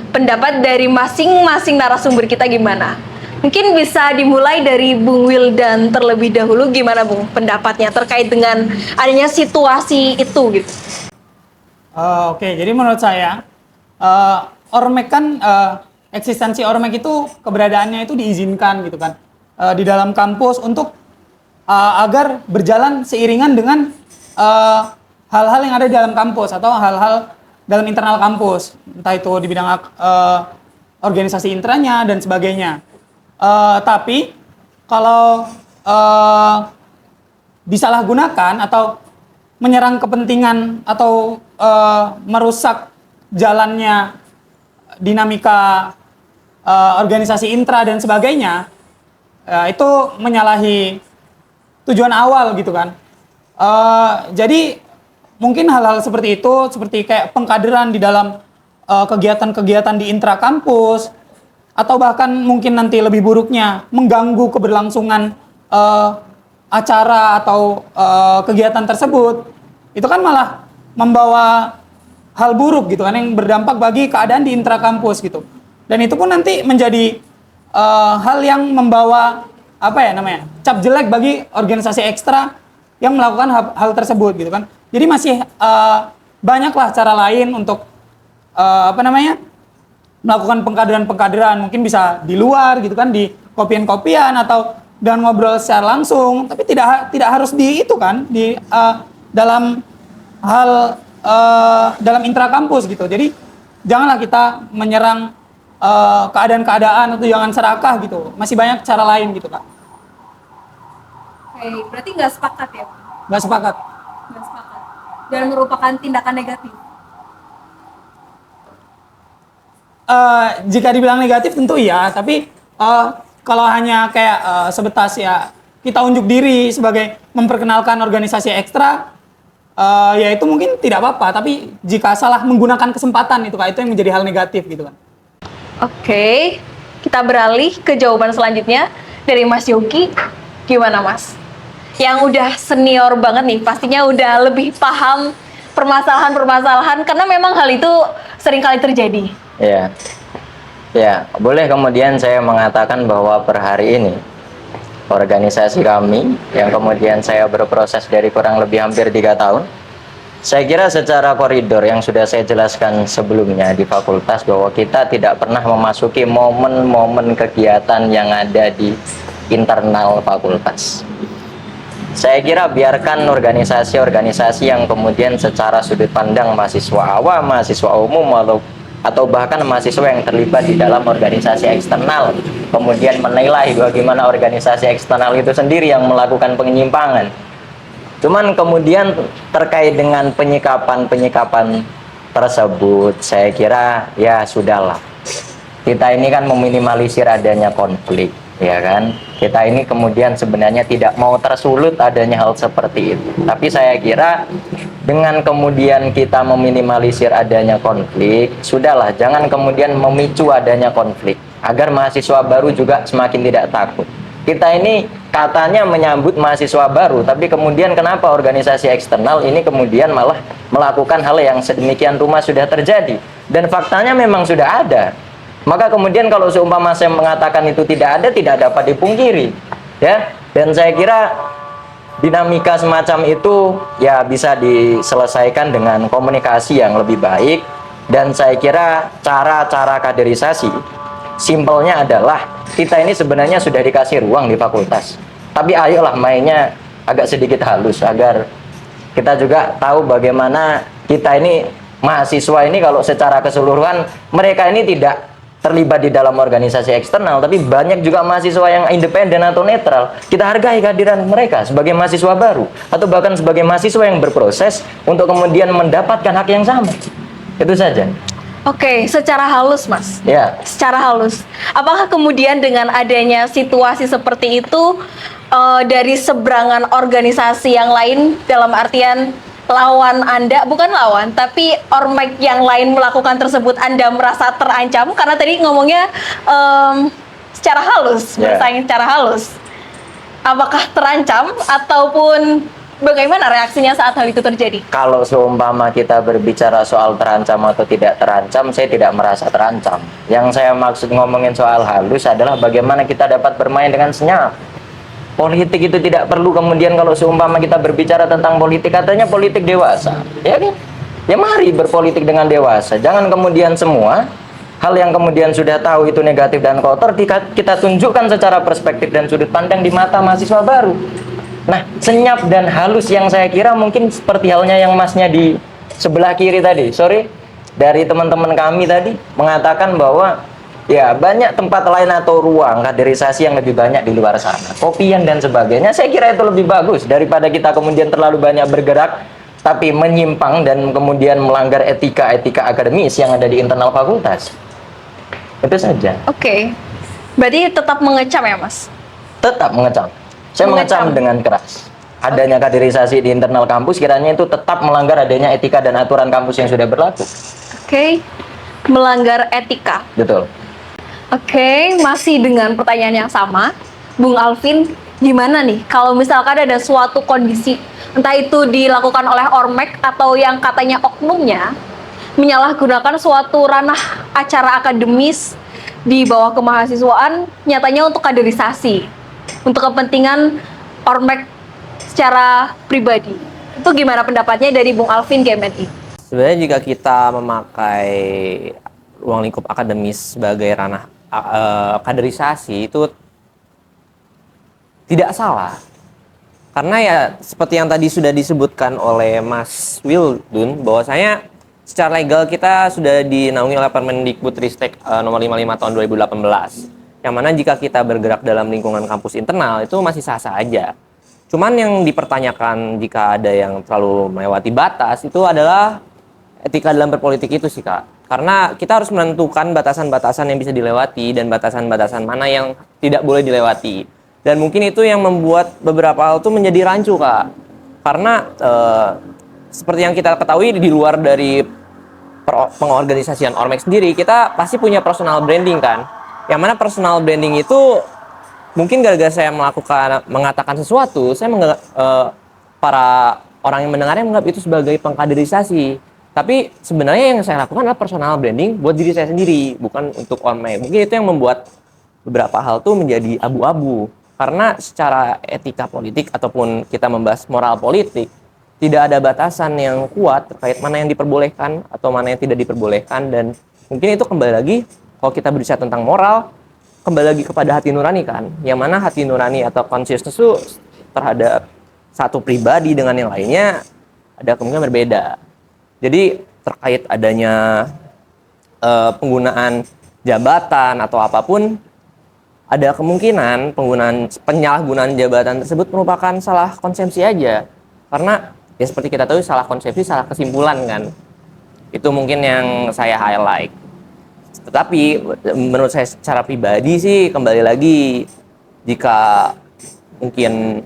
A: pendapat dari masing-masing narasumber kita gimana? Mungkin bisa dimulai dari Bung Wildan terlebih dahulu. Gimana Bung pendapatnya terkait dengan adanya situasi itu gitu?
D: Oke, jadi menurut saya ormek kan eksistensi ormek itu keberadaannya itu diizinkan gitu kan di dalam kampus untuk agar berjalan seiringan dengan hal-hal yang ada di dalam kampus atau hal-hal dalam internal kampus, entah itu di bidang organisasi intranya dan sebagainya. Tapi kalau disalahgunakan atau menyerang kepentingan atau merusak jalannya dinamika organisasi intra dan sebagainya, itu menyalahi tujuan awal gitu kan. Jadi mungkin hal-hal seperti itu, seperti kayak pengkaderan di dalam kegiatan-kegiatan di intra kampus, atau bahkan mungkin nanti lebih buruknya mengganggu keberlangsungan acara atau kegiatan tersebut, itu kan malah membawa hal buruk gitu kan, yang berdampak bagi keadaan di intra kampus gitu. Dan itu pun nanti menjadi hal yang membawa cap jelek bagi organisasi ekstra yang melakukan hal tersebut gitu kan. Jadi masih banyaklah cara lain untuk melakukan pengkaderan, mungkin bisa di luar gitu kan, di kopian-kopian atau dan ngobrol secara langsung, tapi tidak harus di itu kan, di dalam hal dalam intrakampus gitu. Jadi janganlah kita menyerang keadaan-keadaan atau jangan serakah gitu. Masih banyak cara lain gitu Kak.
A: Oke, berarti nggak sepakat ya?
D: Nggak sepakat.
A: Nggak sepakat. Dan merupakan tindakan negatif.
D: Jika dibilang negatif tentu iya, tapi kalau hanya kayak sebatas ya kita unjuk diri sebagai memperkenalkan organisasi ekstra, ya itu mungkin tidak apa-apa. Tapi jika salah menggunakan kesempatan itu Kak, itu yang menjadi hal negatif gitu kan.
A: Oke, kita beralih ke jawaban selanjutnya dari Mas Yogi. Gimana Mas? Yang udah senior banget nih, pastinya udah lebih paham permasalahan-permasalahan, karena memang hal itu seringkali terjadi.
B: Ya, boleh kemudian saya mengatakan bahwa per hari ini organisasi kami yang kemudian saya berproses dari kurang lebih hampir 3 tahun, saya kira secara koridor yang sudah saya jelaskan sebelumnya di fakultas bahwa kita tidak pernah memasuki momen-momen kegiatan yang ada di internal fakultas. Saya kira biarkan organisasi-organisasi yang kemudian secara sudut pandang mahasiswa awam, mahasiswa umum, atau bahkan mahasiswa yang terlibat di dalam organisasi eksternal kemudian menilai bagaimana organisasi eksternal itu sendiri yang melakukan penyimpangan. Cuman kemudian terkait dengan penyikapan tersebut, saya kira ya sudahlah. Kita ini kan meminimalisir adanya konflik, ya kan? Kita ini kemudian sebenarnya tidak mau tersulut adanya hal seperti itu. Tapi saya kira dengan kemudian kita meminimalisir adanya konflik, sudahlah, jangan kemudian memicu adanya konflik agar mahasiswa baru juga semakin tidak takut. Kita ini katanya menyambut mahasiswa baru, tapi kemudian kenapa organisasi eksternal ini kemudian malah melakukan hal yang sedemikian rupa sudah terjadi, dan faktanya memang sudah ada. Maka kemudian kalau seumpama saya mengatakan itu tidak ada, tidak dapat dipungkiri, ya. Dan saya kira dinamika semacam itu ya bisa diselesaikan dengan komunikasi yang lebih baik. Dan saya kira cara-cara kaderisasi simpelnya adalah kita ini sebenarnya sudah dikasih ruang di fakultas, tapi ayolah mainnya agak sedikit halus agar kita juga tahu bagaimana kita ini mahasiswa ini kalau secara keseluruhan mereka ini tidak terlibat di dalam organisasi eksternal, tapi banyak juga mahasiswa yang independen atau netral. Kita hargai kehadiran mereka sebagai mahasiswa baru atau bahkan sebagai mahasiswa yang berproses untuk kemudian mendapatkan hak yang sama. Itu saja.
A: Oke, secara halus, Mas.
B: Ya.
A: Secara halus. Apakah kemudian dengan adanya situasi seperti itu dari seberangan organisasi yang lain, dalam artian lawan Anda, bukan lawan, tapi ormek yang lain melakukan tersebut, Anda merasa terancam? Karena tadi ngomongnya secara halus, bersaing secara halus. Apakah terancam ataupun bagaimana reaksinya saat hal itu terjadi?
B: Kalau seumpama kita berbicara soal terancam atau tidak terancam, saya tidak merasa terancam. Yang saya maksud ngomongin soal halus adalah bagaimana kita dapat bermain dengan senyap. Politik itu tidak perlu kemudian kalau seumpama kita berbicara tentang politik, katanya politik dewasa, ya kan? Ya mari berpolitik dengan dewasa. Jangan kemudian semua hal yang kemudian sudah tahu itu negatif dan kotor kita tunjukkan secara perspektif dan sudut pandang di mata mahasiswa baru. Nah, senyap dan halus yang saya kira mungkin seperti halnya yang masnya di sebelah kiri tadi, dari teman-teman kami tadi mengatakan bahwa ya banyak tempat lain atau ruang kaderisasi yang lebih banyak di luar sana, kopian dan sebagainya. Saya kira itu lebih bagus daripada kita kemudian terlalu banyak bergerak tapi menyimpang dan kemudian melanggar etika-etika akademis yang ada di internal fakultas. Itu saja.
A: Oke. Berarti tetap mengecam ya, Mas?
B: Tetap mengecam. Saya mengecam dengan keras. Adanya kaderisasi di internal kampus kiranya itu tetap melanggar adanya etika dan aturan kampus yang sudah berlaku.
A: Oke. Melanggar etika.
B: Betul.
A: Oke, masih dengan pertanyaan yang sama, Bung Alvin, gimana nih kalau misalkan ada suatu kondisi, entah itu dilakukan oleh ormek atau yang katanya oknumnya, menyalahgunakan suatu ranah acara akademis di bawah kemahasiswaan, nyatanya untuk kaderisasi, untuk kepentingan ormek secara pribadi. Itu gimana pendapatnya dari Bung Alvin GMNI?
C: Sebenarnya jika kita memakai ruang lingkup akademis sebagai ranah kaderisasi itu tidak salah, karena ya seperti yang tadi sudah disebutkan oleh Mas Wildun, bahwasanya secara legal kita sudah dinaungi oleh Permendikbudristek nomor 55 tahun 2018, yang mana jika kita bergerak dalam lingkungan kampus internal itu masih sah-sah aja. Cuman yang dipertanyakan jika ada yang terlalu melewati batas itu adalah etika dalam berpolitik itu sih, Kak. Karena kita harus menentukan batasan-batasan yang bisa dilewati dan batasan-batasan mana yang tidak boleh dilewati. Dan mungkin itu yang membuat beberapa hal itu menjadi rancu, Kak. Karena seperti yang kita ketahui di luar dari pengorganisasian ormek sendiri, kita pasti punya personal branding kan. Yang mana personal branding itu mungkin gara-gara saya mengatakan sesuatu, saya para orang yang mendengarnya menganggap itu sebagai pengkaderisasi. Tapi sebenarnya yang saya lakukan adalah personal branding buat diri saya sendiri, bukan untuk ormek. Mungkin itu yang membuat beberapa hal tuh menjadi abu-abu. Karena secara etika politik ataupun kita membahas moral politik, tidak ada batasan yang kuat terkait mana yang diperbolehkan atau mana yang tidak diperbolehkan. Dan mungkin itu kembali lagi, kalau kita berbicara tentang moral, kembali lagi kepada hati nurani kan. Yang mana hati nurani atau consciousness itu terhadap satu pribadi dengan yang lainnya ada kemungkinan berbeda. Jadi terkait adanya penggunaan jabatan atau apapun, ada kemungkinan penyalahgunaan jabatan tersebut merupakan salah konsepsi aja. Karena ya seperti kita tahu, salah konsepsi, salah kesimpulan kan. Itu mungkin yang saya highlight. Tetapi menurut saya secara pribadi sih, kembali lagi, jika mungkin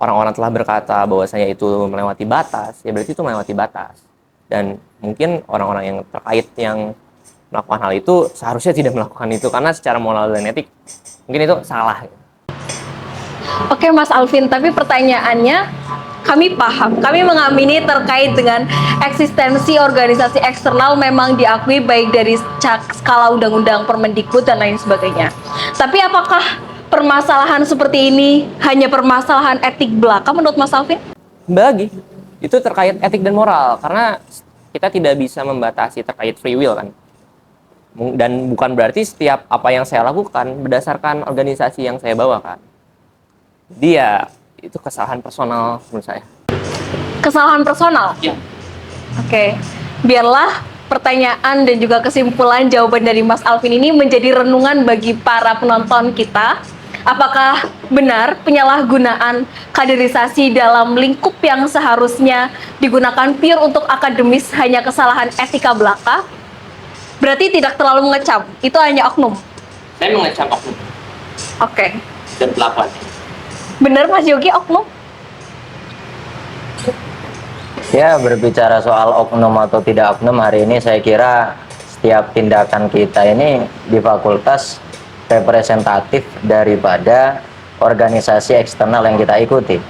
C: orang-orang telah berkata bahwasanya itu melewati batas, ya berarti itu melewati batas. Dan mungkin orang-orang yang terkait yang melakukan hal itu seharusnya tidak melakukan itu, karena secara moral dan etik mungkin itu salah.
A: Oke Mas Alvin, tapi pertanyaannya, kami paham, kami mengamini terkait dengan eksistensi organisasi eksternal memang diakui baik dari skala undang-undang Permendikbud dan lain sebagainya. Tapi apakah permasalahan seperti ini hanya permasalahan etik belaka menurut Mas Alvin?
C: Bagi itu terkait etik dan moral, karena kita tidak bisa membatasi terkait free will kan. Dan bukan berarti setiap apa yang saya lakukan berdasarkan organisasi yang saya bawa kan. Dia itu kesalahan personal menurut saya.
A: Kesalahan personal?
C: Ya.
A: Oke, biarlah pertanyaan dan juga kesimpulan jawaban dari Mas Alvin ini menjadi renungan bagi para penonton kita. Apakah benar penyalahgunaan kaderisasi dalam lingkup yang seharusnya digunakan pure untuk akademis hanya kesalahan etika belaka? Berarti tidak terlalu mengecam, itu hanya oknum.
C: Saya mengecam oknum
A: Oke.
C: dan pelakuan.
A: Benar Mas Yogi oknum?
B: Ya, berbicara soal oknum atau tidak oknum, hari ini saya kira setiap tindakan kita ini di fakultas representatif daripada organisasi eksternal yang kita ikuti.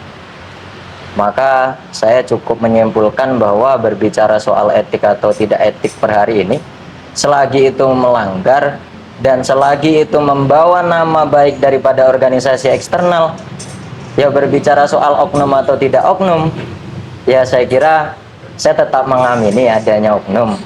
B: Maka saya cukup menyimpulkan bahwa berbicara soal etik atau tidak etik per hari ini, selagi itu melanggar dan selagi itu membawa nama baik daripada organisasi eksternal, ya berbicara soal oknum atau tidak oknum, ya saya kira saya tetap mengamini adanya oknum.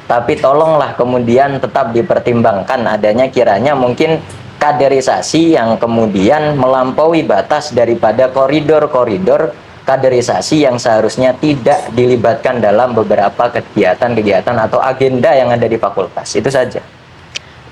B: Tapi tolonglah kemudian tetap dipertimbangkan adanya kiranya mungkin kaderisasi yang kemudian melampaui batas daripada koridor-koridor kaderisasi yang seharusnya tidak dilibatkan dalam beberapa kegiatan-kegiatan atau agenda yang ada di fakultas. Itu saja.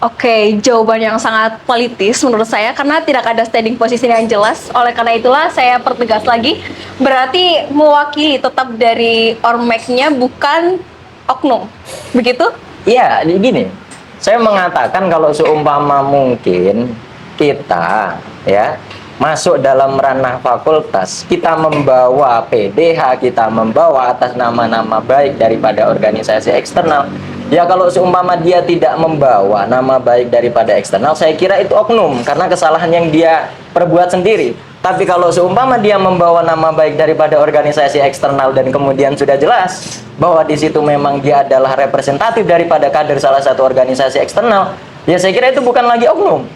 A: Oke, jawaban yang sangat politis menurut saya karena tidak ada standing position yang jelas. Oleh karena itulah saya pertegas lagi, berarti mewakili tetap dari ormeknya bukan oknum. Begitu?
B: Iya, gini. Saya mengatakan kalau seumpama mungkin kita ya masuk dalam ranah fakultas, kita membawa PDH, kita membawa atas nama-nama baik daripada organisasi eksternal. Ya kalau seumpama dia tidak membawa nama baik daripada eksternal, saya kira itu oknum karena kesalahan yang dia perbuat sendiri. Tapi kalau seumpama dia membawa nama baik daripada organisasi eksternal dan kemudian sudah jelas bahwa di situ memang dia adalah representatif daripada kader salah satu organisasi eksternal, ya saya kira itu bukan lagi oknum.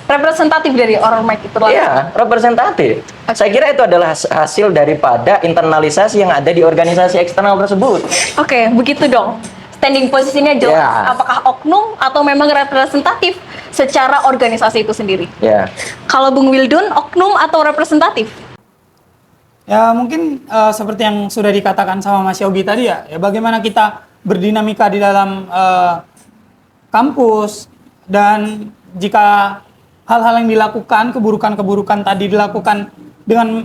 A: Representatif dari ormek itu lah.
B: Iya, representatif. Saya kira itu adalah hasil daripada internalisasi yang ada di organisasi eksternal tersebut.
A: Oke, begitu dong. Standing posisinya jelas.
B: Ya.
A: Apakah oknum atau memang representatif secara organisasi itu sendiri?
B: Ya.
A: Kalau Bung Wildun, oknum atau representatif?
D: Ya mungkin seperti yang sudah dikatakan sama Mas Yogi tadi ya bagaimana kita berdinamika di dalam kampus, dan jika hal-hal yang dilakukan, keburukan-keburukan tadi dilakukan dengan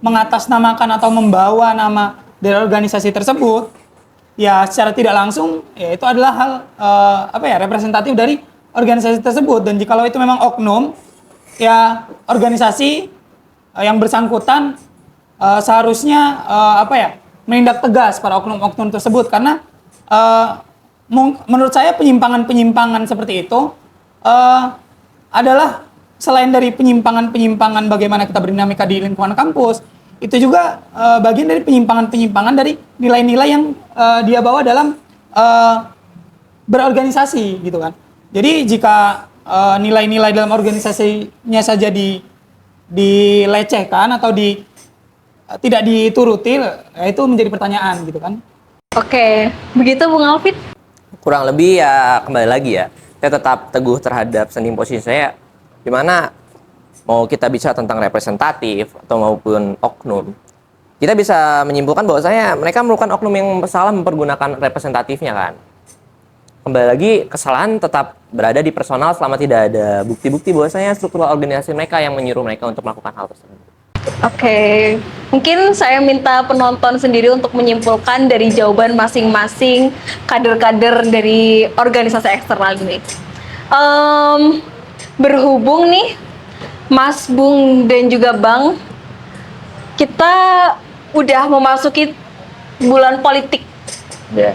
D: mengatasnamakan atau membawa nama dari organisasi tersebut, ya secara tidak langsung ya itu adalah hal representatif dari organisasi tersebut. Dan jikalau itu memang oknum, ya organisasi yang bersangkutan seharusnya menindak tegas para oknum-oknum tersebut, karena menurut saya penyimpangan-penyimpangan seperti itu adalah selain dari penyimpangan-penyimpangan bagaimana kita berdinamika di lingkungan kampus, itu juga bagian dari penyimpangan-penyimpangan dari nilai-nilai yang dia bawa dalam berorganisasi gitu kan. Jadi jika nilai-nilai dalam organisasinya saja dilecehkan atau tidak dituruti, itu menjadi pertanyaan gitu kan.
A: Oke, begitu Bung Alvin?
C: Kurang lebih ya kembali lagi ya, saya tetap teguh terhadap standing posisi saya, dimana mau kita bicara tentang representatif atau maupun oknum, kita bisa menyimpulkan bahwasanya mereka merupakan oknum yang salah mempergunakan representatifnya kan. Kembali lagi, kesalahan tetap berada di personal selama tidak ada bukti-bukti bahwasanya struktural organisasi mereka yang menyuruh mereka untuk melakukan hal tersebut.
A: Oke, mungkin saya minta penonton sendiri untuk menyimpulkan dari jawaban masing-masing kader-kader dari organisasi eksternal ini. Em, Berhubung nih, Mas Bung dan juga Bang, kita udah memasuki bulan politik,
B: Ya.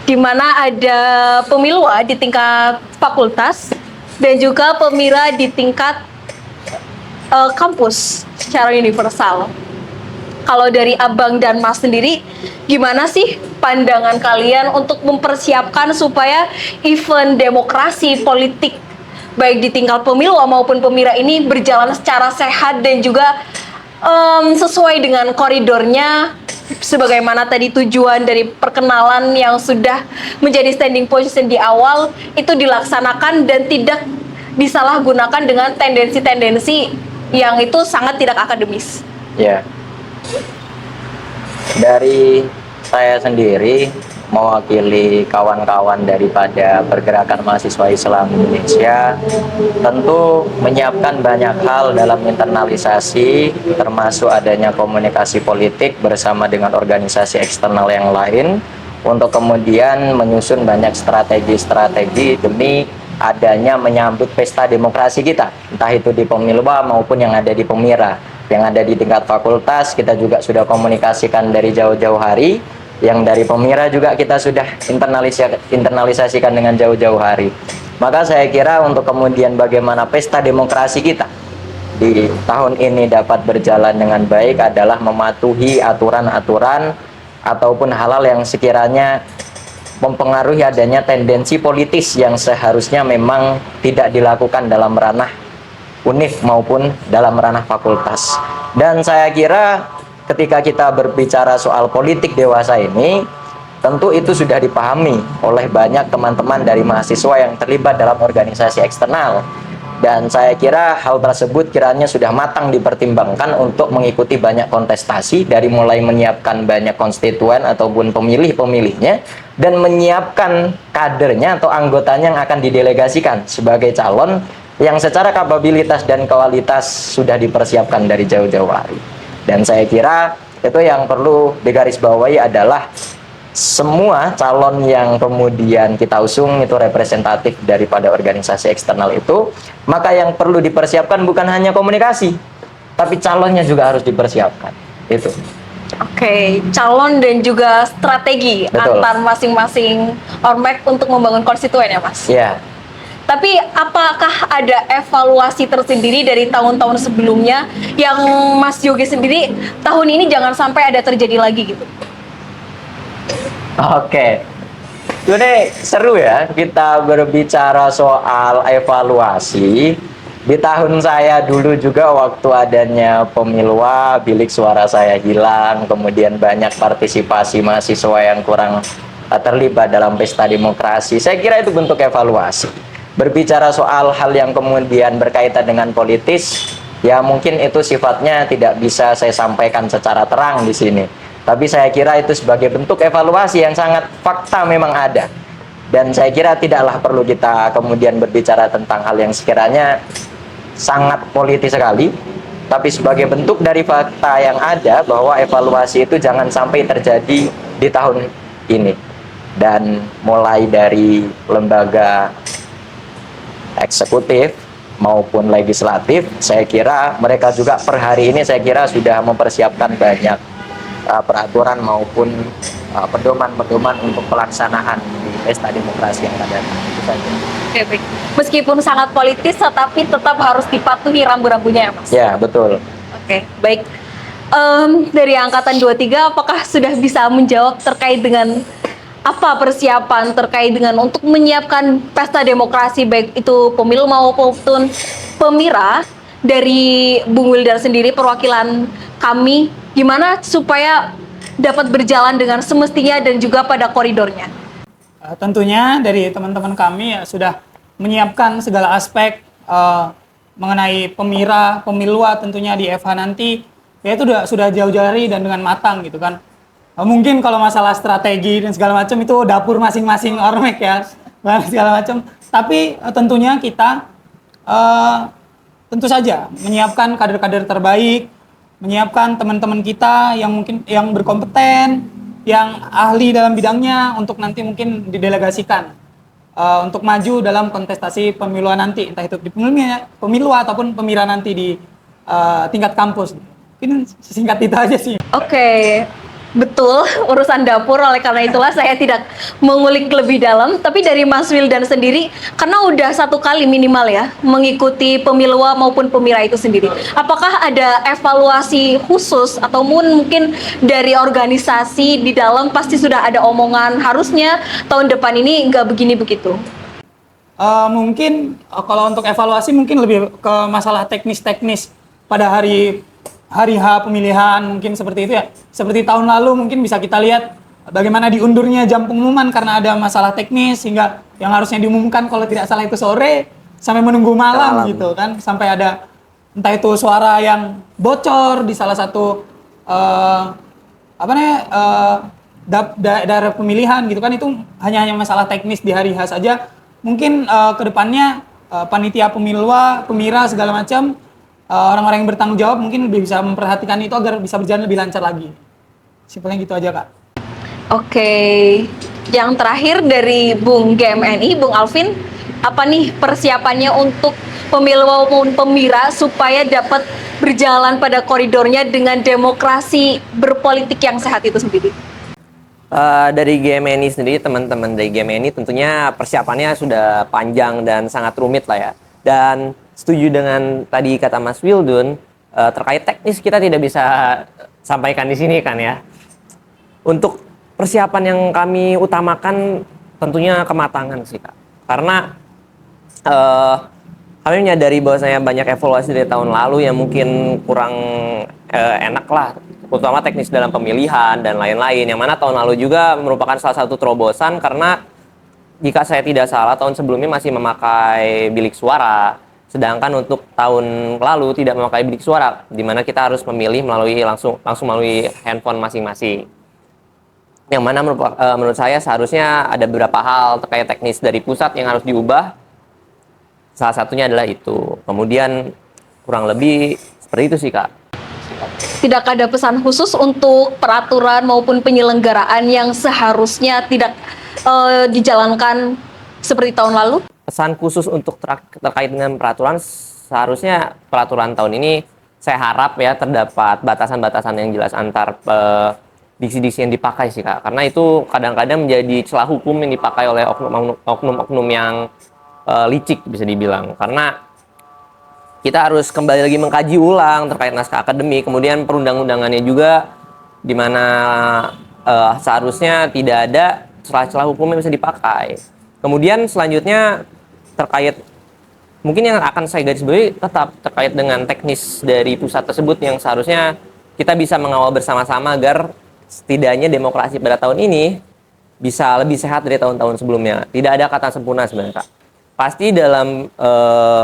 A: di mana ada pemilwa di tingkat fakultas dan juga pemira di tingkat kampus secara universal. Kalau dari Abang dan Mas sendiri, gimana sih pandangan kalian untuk mempersiapkan supaya event demokrasi politik baik di tingkat pemilu maupun pemira ini berjalan secara sehat dan juga sesuai dengan koridornya, sebagaimana tadi tujuan dari perkenalan yang sudah menjadi standing position di awal itu dilaksanakan dan tidak disalahgunakan dengan tendensi-tendensi yang itu sangat tidak akademis.
B: Ya. Dari saya sendiri mewakili kawan-kawan daripada Pergerakan Mahasiswa Islam Indonesia, tentu menyiapkan banyak hal dalam internalisasi, termasuk adanya komunikasi politik bersama dengan organisasi eksternal yang lain, untuk kemudian menyusun banyak strategi-strategi demi adanya menyambut pesta demokrasi kita, entah itu di pemilwa maupun yang ada di pemira. Yang ada di tingkat fakultas kita juga sudah komunikasikan dari jauh-jauh hari, yang dari pemira juga kita sudah internalisasikan dengan jauh-jauh hari. Maka saya kira untuk kemudian bagaimana pesta demokrasi kita di tahun ini dapat berjalan dengan baik adalah mematuhi aturan-aturan ataupun hal-hal yang sekiranya mempengaruhi adanya tendensi politis yang seharusnya memang tidak dilakukan dalam ranah univ maupun dalam ranah fakultas. Dan saya kira ketika kita berbicara soal politik dewasa ini, tentu itu sudah dipahami oleh banyak teman-teman dari mahasiswa yang terlibat dalam organisasi eksternal. Dan saya kira hal tersebut kiranya sudah matang dipertimbangkan untuk mengikuti banyak kontestasi, dari mulai menyiapkan banyak konstituen ataupun pemilih-pemilihnya, dan menyiapkan kadernya atau anggotanya yang akan didelegasikan sebagai calon yang secara kapabilitas dan kualitas sudah dipersiapkan dari jauh-jauh hari. Dan saya kira itu yang perlu digarisbawahi adalah semua calon yang kemudian kita usung itu representatif daripada organisasi eksternal itu, maka yang perlu dipersiapkan bukan hanya komunikasi, tapi calonnya juga harus dipersiapkan. Itu.
A: Oke, calon dan juga strategi
B: Betul.
A: antar masing-masing ormek untuk membangun konstituen ya Mas?
B: Ya.
A: Tapi apakah ada evaluasi tersendiri dari tahun-tahun sebelumnya yang Mas Yogi sendiri tahun ini jangan sampai ada terjadi lagi gitu?
B: Oke. Ini seru ya kita berbicara soal evaluasi. Di tahun saya dulu juga waktu adanya pemilwa, bilik suara saya hilang, kemudian banyak partisipasi mahasiswa yang kurang terlibat dalam pesta demokrasi. Saya kira itu bentuk evaluasi. Berbicara soal hal yang kemudian berkaitan dengan politis, ya mungkin itu sifatnya tidak bisa saya sampaikan secara terang di sini. Tapi saya kira itu sebagai bentuk evaluasi yang sangat fakta memang ada. Dan saya kira tidaklah perlu kita kemudian berbicara tentang hal yang sekiranya sangat politis sekali. Tapi sebagai bentuk dari fakta yang ada bahwa evaluasi itu jangan sampai terjadi di tahun ini. Dan mulai dari lembaga eksekutif maupun legislatif, saya kira mereka juga per hari ini saya kira sudah mempersiapkan banyak peraturan maupun pedoman-pedoman untuk pelaksanaan di pesta demokrasi yang akan datang. Itu saja.
A: Oke, baik. Meskipun sangat politis, tetapi tetap harus dipatuhi rambu-rambunya ya Mas?
B: Ya, betul.
A: Oke, baik. Dari Angkatan 23, apakah sudah bisa menjawab terkait dengan apa persiapan terkait dengan untuk menyiapkan pesta demokrasi baik itu pemilu maupun pemira dari Bung Wildan sendiri perwakilan kami, gimana supaya dapat berjalan dengan semestinya dan juga pada koridornya?
D: Tentunya dari teman-teman kami ya sudah menyiapkan segala aspek mengenai pemira, pemilwa tentunya di FH nanti, ya itu sudah jauh-jauh hari dan dengan matang gitu kan. Mungkin kalau masalah strategi dan segala macam itu dapur masing-masing ormek ya, segala macam. Tapi tentunya kita tentu saja menyiapkan kader-kader terbaik menyiapkan teman-teman kita yang mungkin yang berkompeten, yang ahli dalam bidangnya untuk nanti mungkin didelegasikan untuk maju dalam kontestasi pemiluan nanti, entah itu di pemilu ataupun pemira nanti di tingkat kampus. Mungkin singkat itu aja sih.
A: Oke, betul urusan dapur, oleh karena itulah saya tidak mengulik lebih dalam. Tapi dari Mas Wildan sendiri, karena udah 1 kali minimal ya mengikuti pemilwa maupun pemira itu sendiri, apakah ada evaluasi khusus atau mungkin dari organisasi di dalam pasti sudah ada omongan harusnya tahun depan ini nggak begini begitu?
D: Mungkin kalau untuk evaluasi mungkin lebih ke masalah teknis-teknis pada hari H pemilihan, mungkin seperti itu ya. Seperti tahun lalu mungkin bisa kita lihat bagaimana diundurnya jam pengumuman karena ada masalah teknis, sehingga yang harusnya diumumkan kalau tidak salah itu sore sampai menunggu malam gitu kan, sampai ada entah itu suara yang bocor di salah satu daerah pemilihan gitu kan. Itu hanya masalah teknis di hari H saja. Mungkin kedepannya panitia pemira segala macam, orang-orang yang bertanggung jawab mungkin lebih bisa memperhatikan itu agar bisa berjalan lebih lancar lagi. Simpelnya gitu aja, Kak.
A: Oke, yang terakhir dari Bung GMNI, Bung Alvin, apa nih persiapannya untuk pemilu maupun pemira supaya dapat berjalan pada koridornya dengan demokrasi berpolitik yang sehat itu sendiri?
C: Dari GMNI sendiri, teman-teman dari GMNI tentunya persiapannya sudah panjang dan sangat rumit lah ya. Dan setuju dengan tadi kata Mas Wildun, terkait teknis kita tidak bisa sampaikan di sini kan ya. Untuk persiapan yang kami utamakan tentunya kematangan sih, Kak. Karena kami menyadari bahwasanya banyak evaluasi dari tahun lalu yang mungkin kurang enak lah, terutama teknis dalam pemilihan dan lain-lain, yang mana tahun lalu juga merupakan salah satu terobosan karena jika saya tidak salah tahun sebelumnya masih memakai bilik suara, sedangkan untuk tahun lalu tidak memakai bilik suara, di mana kita harus memilih langsung melalui handphone masing-masing. Yang mana menurut saya seharusnya ada beberapa hal terkait teknis dari pusat yang harus diubah. Salah satunya adalah itu. Kemudian kurang lebih seperti itu sih, Kak.
A: Tidak ada pesan khusus untuk peraturan maupun penyelenggaraan yang seharusnya tidak dijalankan seperti tahun lalu?
C: Pesan khusus untuk terkait dengan peraturan, seharusnya peraturan tahun ini saya harap ya terdapat batasan-batasan yang jelas antar diksi-diksi yang dipakai sih, Kak. Karena itu kadang-kadang menjadi celah hukum yang dipakai oleh oknum-oknum yang licik bisa dibilang. Karena kita harus kembali lagi mengkaji ulang terkait naskah akademik, kemudian perundang-undangannya juga, di mana seharusnya tidak ada celah-celah hukum yang bisa dipakai. Kemudian selanjutnya terkait, mungkin yang akan saya garis bawahi tetap terkait dengan teknis dari pusat tersebut yang seharusnya kita bisa mengawal bersama-sama agar setidaknya demokrasi pada tahun ini bisa lebih sehat dari tahun-tahun sebelumnya. Tidak ada kata sempurna sebenarnya, Kak. Pasti dalam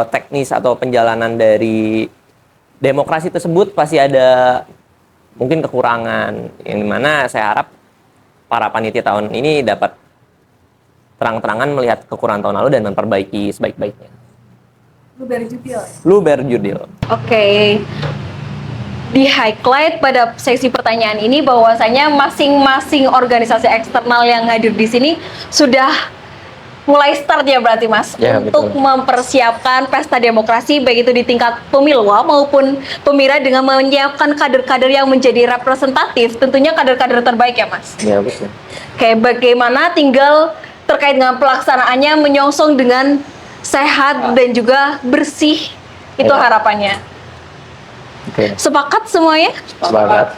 C: teknis atau penjalanan dari demokrasi tersebut pasti ada mungkin kekurangan, yang dimana saya harap para panitia tahun ini dapat terang-terangan melihat kekurangan tahun lalu dan memperbaiki sebaik-baiknya. Luber judil.
A: Oke. Di highlight pada sesi pertanyaan ini bahwasanya masing-masing organisasi eksternal yang hadir di sini sudah mulai start ya berarti Mas,
B: Ya,
A: untuk
B: betul.
A: mempersiapkan pesta demokrasi baik itu di tingkat pemilwa maupun pemira dengan menyiapkan kader-kader yang menjadi representatif, tentunya kader-kader terbaik ya Mas.
B: Ya, betul.
A: Oke, bagaimana tinggal terkait dengan pelaksanaannya menyongsong dengan sehat dan juga bersih, itu
B: Ya.
A: harapannya.
B: Oke,
A: Sepakat semuanya?
B: sepakat.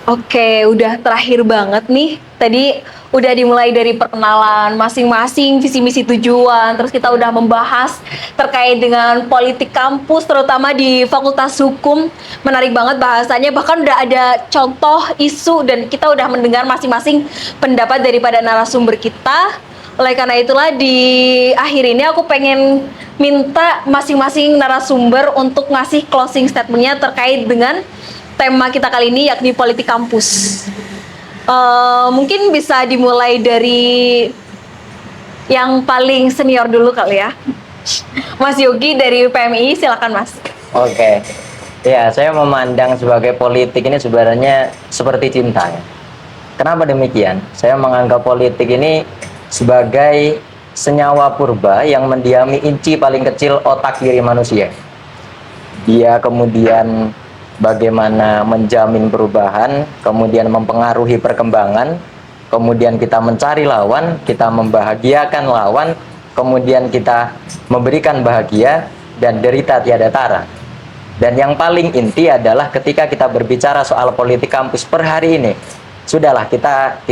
A: Oke, udah terakhir banget nih. Tadi udah dimulai dari perkenalan masing-masing, visi misi tujuan, terus kita udah membahas terkait dengan politik kampus, terutama di Fakultas Hukum. Menarik banget bahasanya, bahkan udah ada contoh isu dan kita udah mendengar masing-masing pendapat daripada narasumber kita. Oleh karena itulah di akhir ini aku pengen minta masing-masing narasumber untuk ngasih closing statementnya terkait dengan tema kita kali ini, yakni politik kampus. Mungkin bisa dimulai dari yang paling senior dulu kali ya. Mas Yogi dari PMI, silakan Mas.
B: Oke. Ya, saya memandang sebagai politik ini sebenarnya seperti cinta. Ya. Kenapa demikian? Saya menganggap politik ini sebagai senyawa purba yang mendiami inci paling kecil otak diri manusia. Dia kemudian bagaimana menjamin perubahan, kemudian mempengaruhi perkembangan, kemudian kita mencari lawan, kita membahagiakan lawan, kemudian kita memberikan bahagia dan derita tiada tara. Dan yang paling inti adalah ketika kita berbicara soal politik kampus per hari ini, sudahlah kita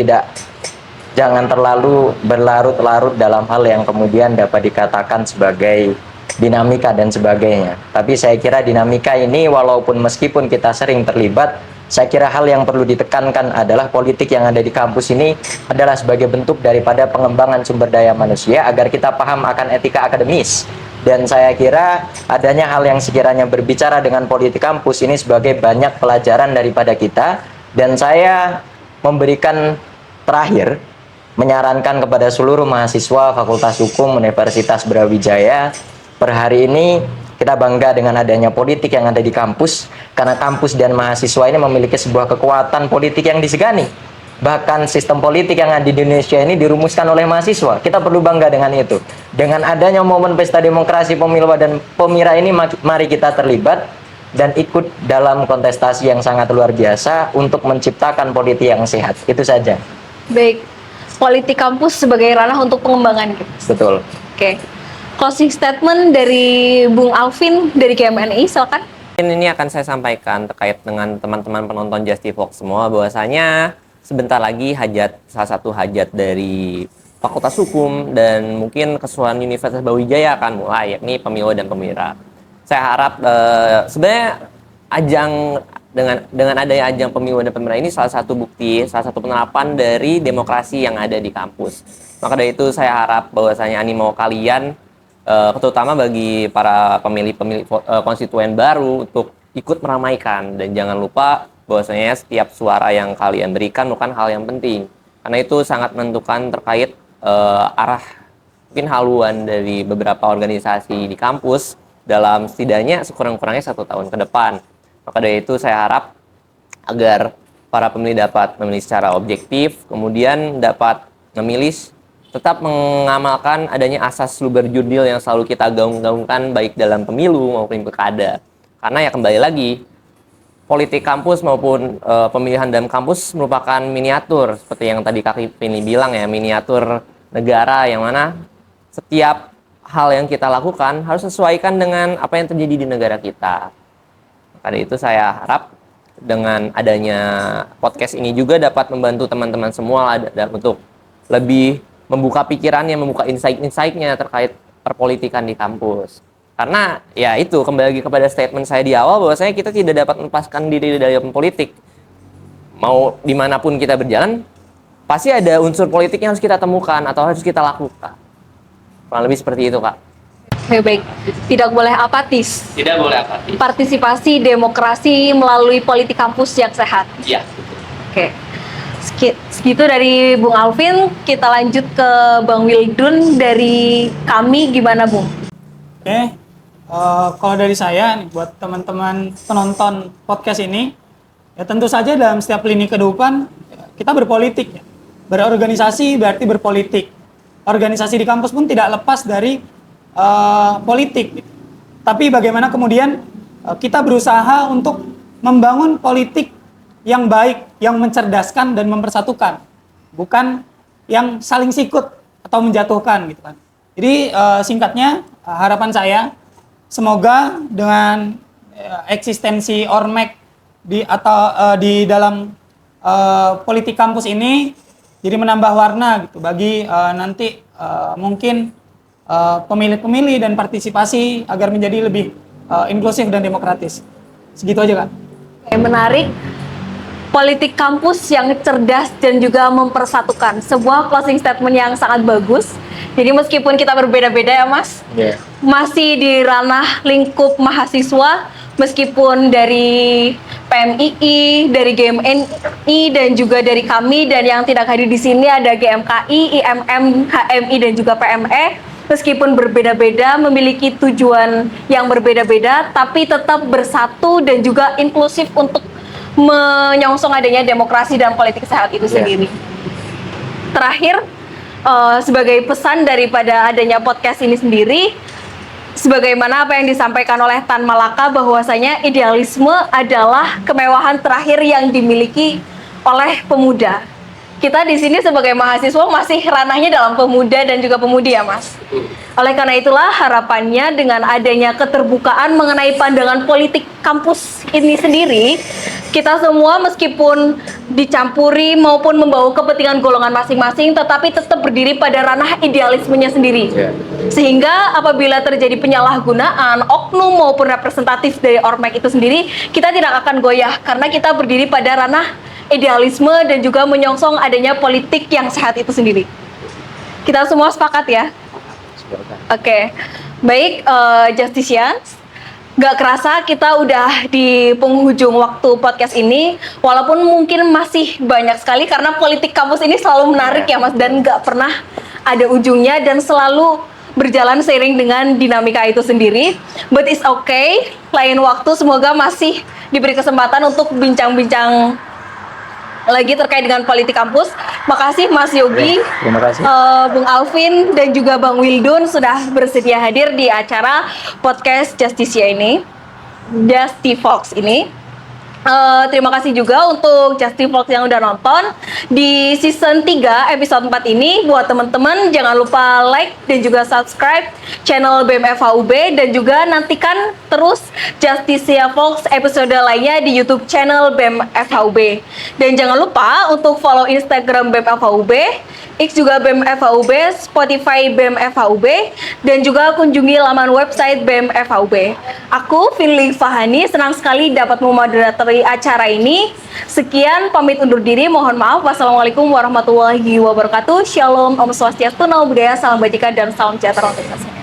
B: jangan terlalu berlarut-larut dalam hal yang kemudian dapat dikatakan sebagai dinamika dan sebagainya. Tapi saya kira dinamika ini walaupun meskipun kita sering terlibat, saya kira hal yang perlu ditekankan adalah politik yang ada di kampus ini adalah sebagai bentuk daripada pengembangan sumber daya manusia agar kita paham akan etika akademis. Dan saya kira adanya hal yang sekiranya berbicara dengan politik kampus ini sebagai banyak pelajaran daripada kita. Dan saya memberikan terakhir menyarankan kepada seluruh mahasiswa Fakultas Hukum Universitas Brawijaya, per hari ini kita bangga dengan adanya politik yang ada di kampus, karena kampus dan mahasiswa ini memiliki sebuah kekuatan politik yang disegani. Bahkan sistem politik yang ada di Indonesia ini dirumuskan oleh mahasiswa. Kita perlu bangga dengan itu. Dengan adanya momen pesta demokrasi pemilu dan pemira ini, mari kita terlibat dan ikut dalam kontestasi yang sangat luar biasa untuk menciptakan politik yang sehat. Itu saja.
A: Baik, politik kampus sebagai ranah untuk pengembangan gitu.
B: Betul.
A: Oke. Closing statement dari Bung Alvin dari GMNI, silakan.
C: Ini akan saya sampaikan terkait dengan teman-teman penonton Justivox semua, bahwasanya sebentar lagi salah satu hajat dari Fakultas Hukum dan mungkin keseluruhan Universitas Brawijaya akan mulai, yakni pemilu dan pemira. Saya harap sebenarnya dengan adanya ajang pemilu dan pemira ini salah satu bukti, salah satu penerapan dari demokrasi yang ada di kampus. Maka dari itu saya harap bahwasanya animo kalian, terutama bagi para pemilih konstituen baru, untuk ikut meramaikan, dan jangan lupa bahwasanya setiap suara yang kalian berikan bukan hal yang penting, karena itu sangat menentukan terkait arah mungkin haluan dari beberapa organisasi di kampus dalam setidaknya sekurang-kurangnya 1 tahun ke depan. Maka dari itu saya harap agar para pemilih dapat memilih secara objektif, kemudian dapat memilih tetap mengamalkan adanya asas luber jurdil yang selalu kita gaung-gaungkan baik dalam pemilu maupun pilkada. Karena ya kembali lagi, politik kampus maupun pemilihan dalam kampus merupakan miniatur, seperti yang tadi Kak Vini bilang ya, miniatur negara yang mana setiap hal yang kita lakukan harus sesuaikan dengan apa yang terjadi di negara kita. Maka dari itu saya harap dengan adanya podcast ini juga dapat membantu teman-teman semua untuk lebih membuka pikirannya, membuka insight-insightnya terkait perpolitikan di kampus. Karena ya itu, kembali lagi kepada statement saya di awal, bahwasanya kita tidak dapat melepaskan diri dari politik. Mau dimanapun kita berjalan, pasti ada unsur politik yang harus kita temukan atau harus kita lakukan. Kurang lebih seperti itu, Kak.
A: Oke, baik. Tidak boleh apatis.
C: Tidak boleh apatis.
A: Partisipasi demokrasi melalui politik kampus yang sehat.
C: Iya.
A: Oke. Segitu dari Bung Alvin, kita lanjut ke Bang Wildun dari kami, gimana Bung?
D: Oke, kalau dari saya nih, buat teman-teman penonton podcast ini, ya tentu saja dalam setiap lini kehidupan kita berpolitik, ya. Berorganisasi berarti berpolitik. Organisasi di kampus pun tidak lepas dari politik. Tapi bagaimana kemudian kita berusaha untuk membangun politik yang baik, yang mencerdaskan dan mempersatukan, bukan yang saling sikut atau menjatuhkan gitu kan. Jadi singkatnya, harapan saya semoga dengan eksistensi Ormek di dalam politik kampus ini jadi menambah warna gitu bagi nanti mungkin pemilih-pemilih dan partisipasi agar menjadi lebih inklusif dan demokratis. Segitu aja, Kak.
A: Menarik. Politik kampus yang cerdas dan juga mempersatukan. Sebuah closing statement yang sangat bagus. Jadi meskipun kita berbeda-beda ya Mas, masih di ranah lingkup mahasiswa, meskipun dari PMII, dari GMNI, dan juga dari kami, dan yang tidak hadir di sini ada GMKI, IMM, HMI, dan juga PME. meskipun berbeda-beda, memiliki tujuan yang berbeda-beda, tapi tetap bersatu dan juga inklusif untuk menyongsong adanya demokrasi dan politik sehat itu sendiri. Terakhir, sebagai pesan daripada adanya podcast ini sendiri, sebagaimana apa yang disampaikan oleh Tan Malaka, bahwasanya idealisme adalah kemewahan terakhir yang dimiliki oleh pemuda. Kita di sini sebagai mahasiswa masih ranahnya dalam pemuda dan juga pemudi ya Mas. Oleh karena itulah harapannya dengan adanya keterbukaan mengenai pandangan politik kampus ini sendiri, kita semua meskipun dicampuri maupun membawa kepentingan golongan masing-masing, tetapi tetap berdiri pada ranah idealismenya sendiri. Sehingga apabila terjadi penyalahgunaan oknum maupun representatif dari Ormek itu sendiri, kita tidak akan goyah karena kita berdiri pada ranah idealisme dan juga menyongsong adanya politik yang sehat itu sendiri. Kita semua sepakat ya? Oke. Baik, Justitians. Gak kerasa kita udah di penghujung waktu podcast ini, walaupun mungkin masih banyak sekali karena politik kampus ini selalu menarik ya Mas, dan gak pernah ada ujungnya dan selalu berjalan seiring dengan dinamika itu sendiri. But it's okay, lain waktu semoga masih diberi kesempatan untuk bincang-bincang lagi terkait dengan politik kampus. Makasih Mas Yogi,
B: Terima kasih.
A: Bung Alvin dan juga Bang Wildun sudah bersedia hadir di acara podcast Justicia ini, Justivox ini. Terima kasih juga untuk Justivox yang udah nonton di season 3 episode 4 ini. Buat teman-teman jangan lupa like dan juga subscribe channel BMFHUB dan juga nantikan terus Justicia Vox episode lainnya di YouTube channel BMFHUB. Dan jangan lupa untuk follow Instagram BMFHUB, X juga BMFHUB, Spotify BMFHUB, dan juga kunjungi laman website BMFHUB. Aku, Finly Fahani, senang sekali dapat memoderatori acara ini. Sekian, pamit undur diri, mohon maaf. Wassalamualaikum warahmatullahi wabarakatuh. Shalom, Om Swastiastu, Namo Buddhaya, Salam Bajikan, dan Salam Sejahtera untuk kita semua.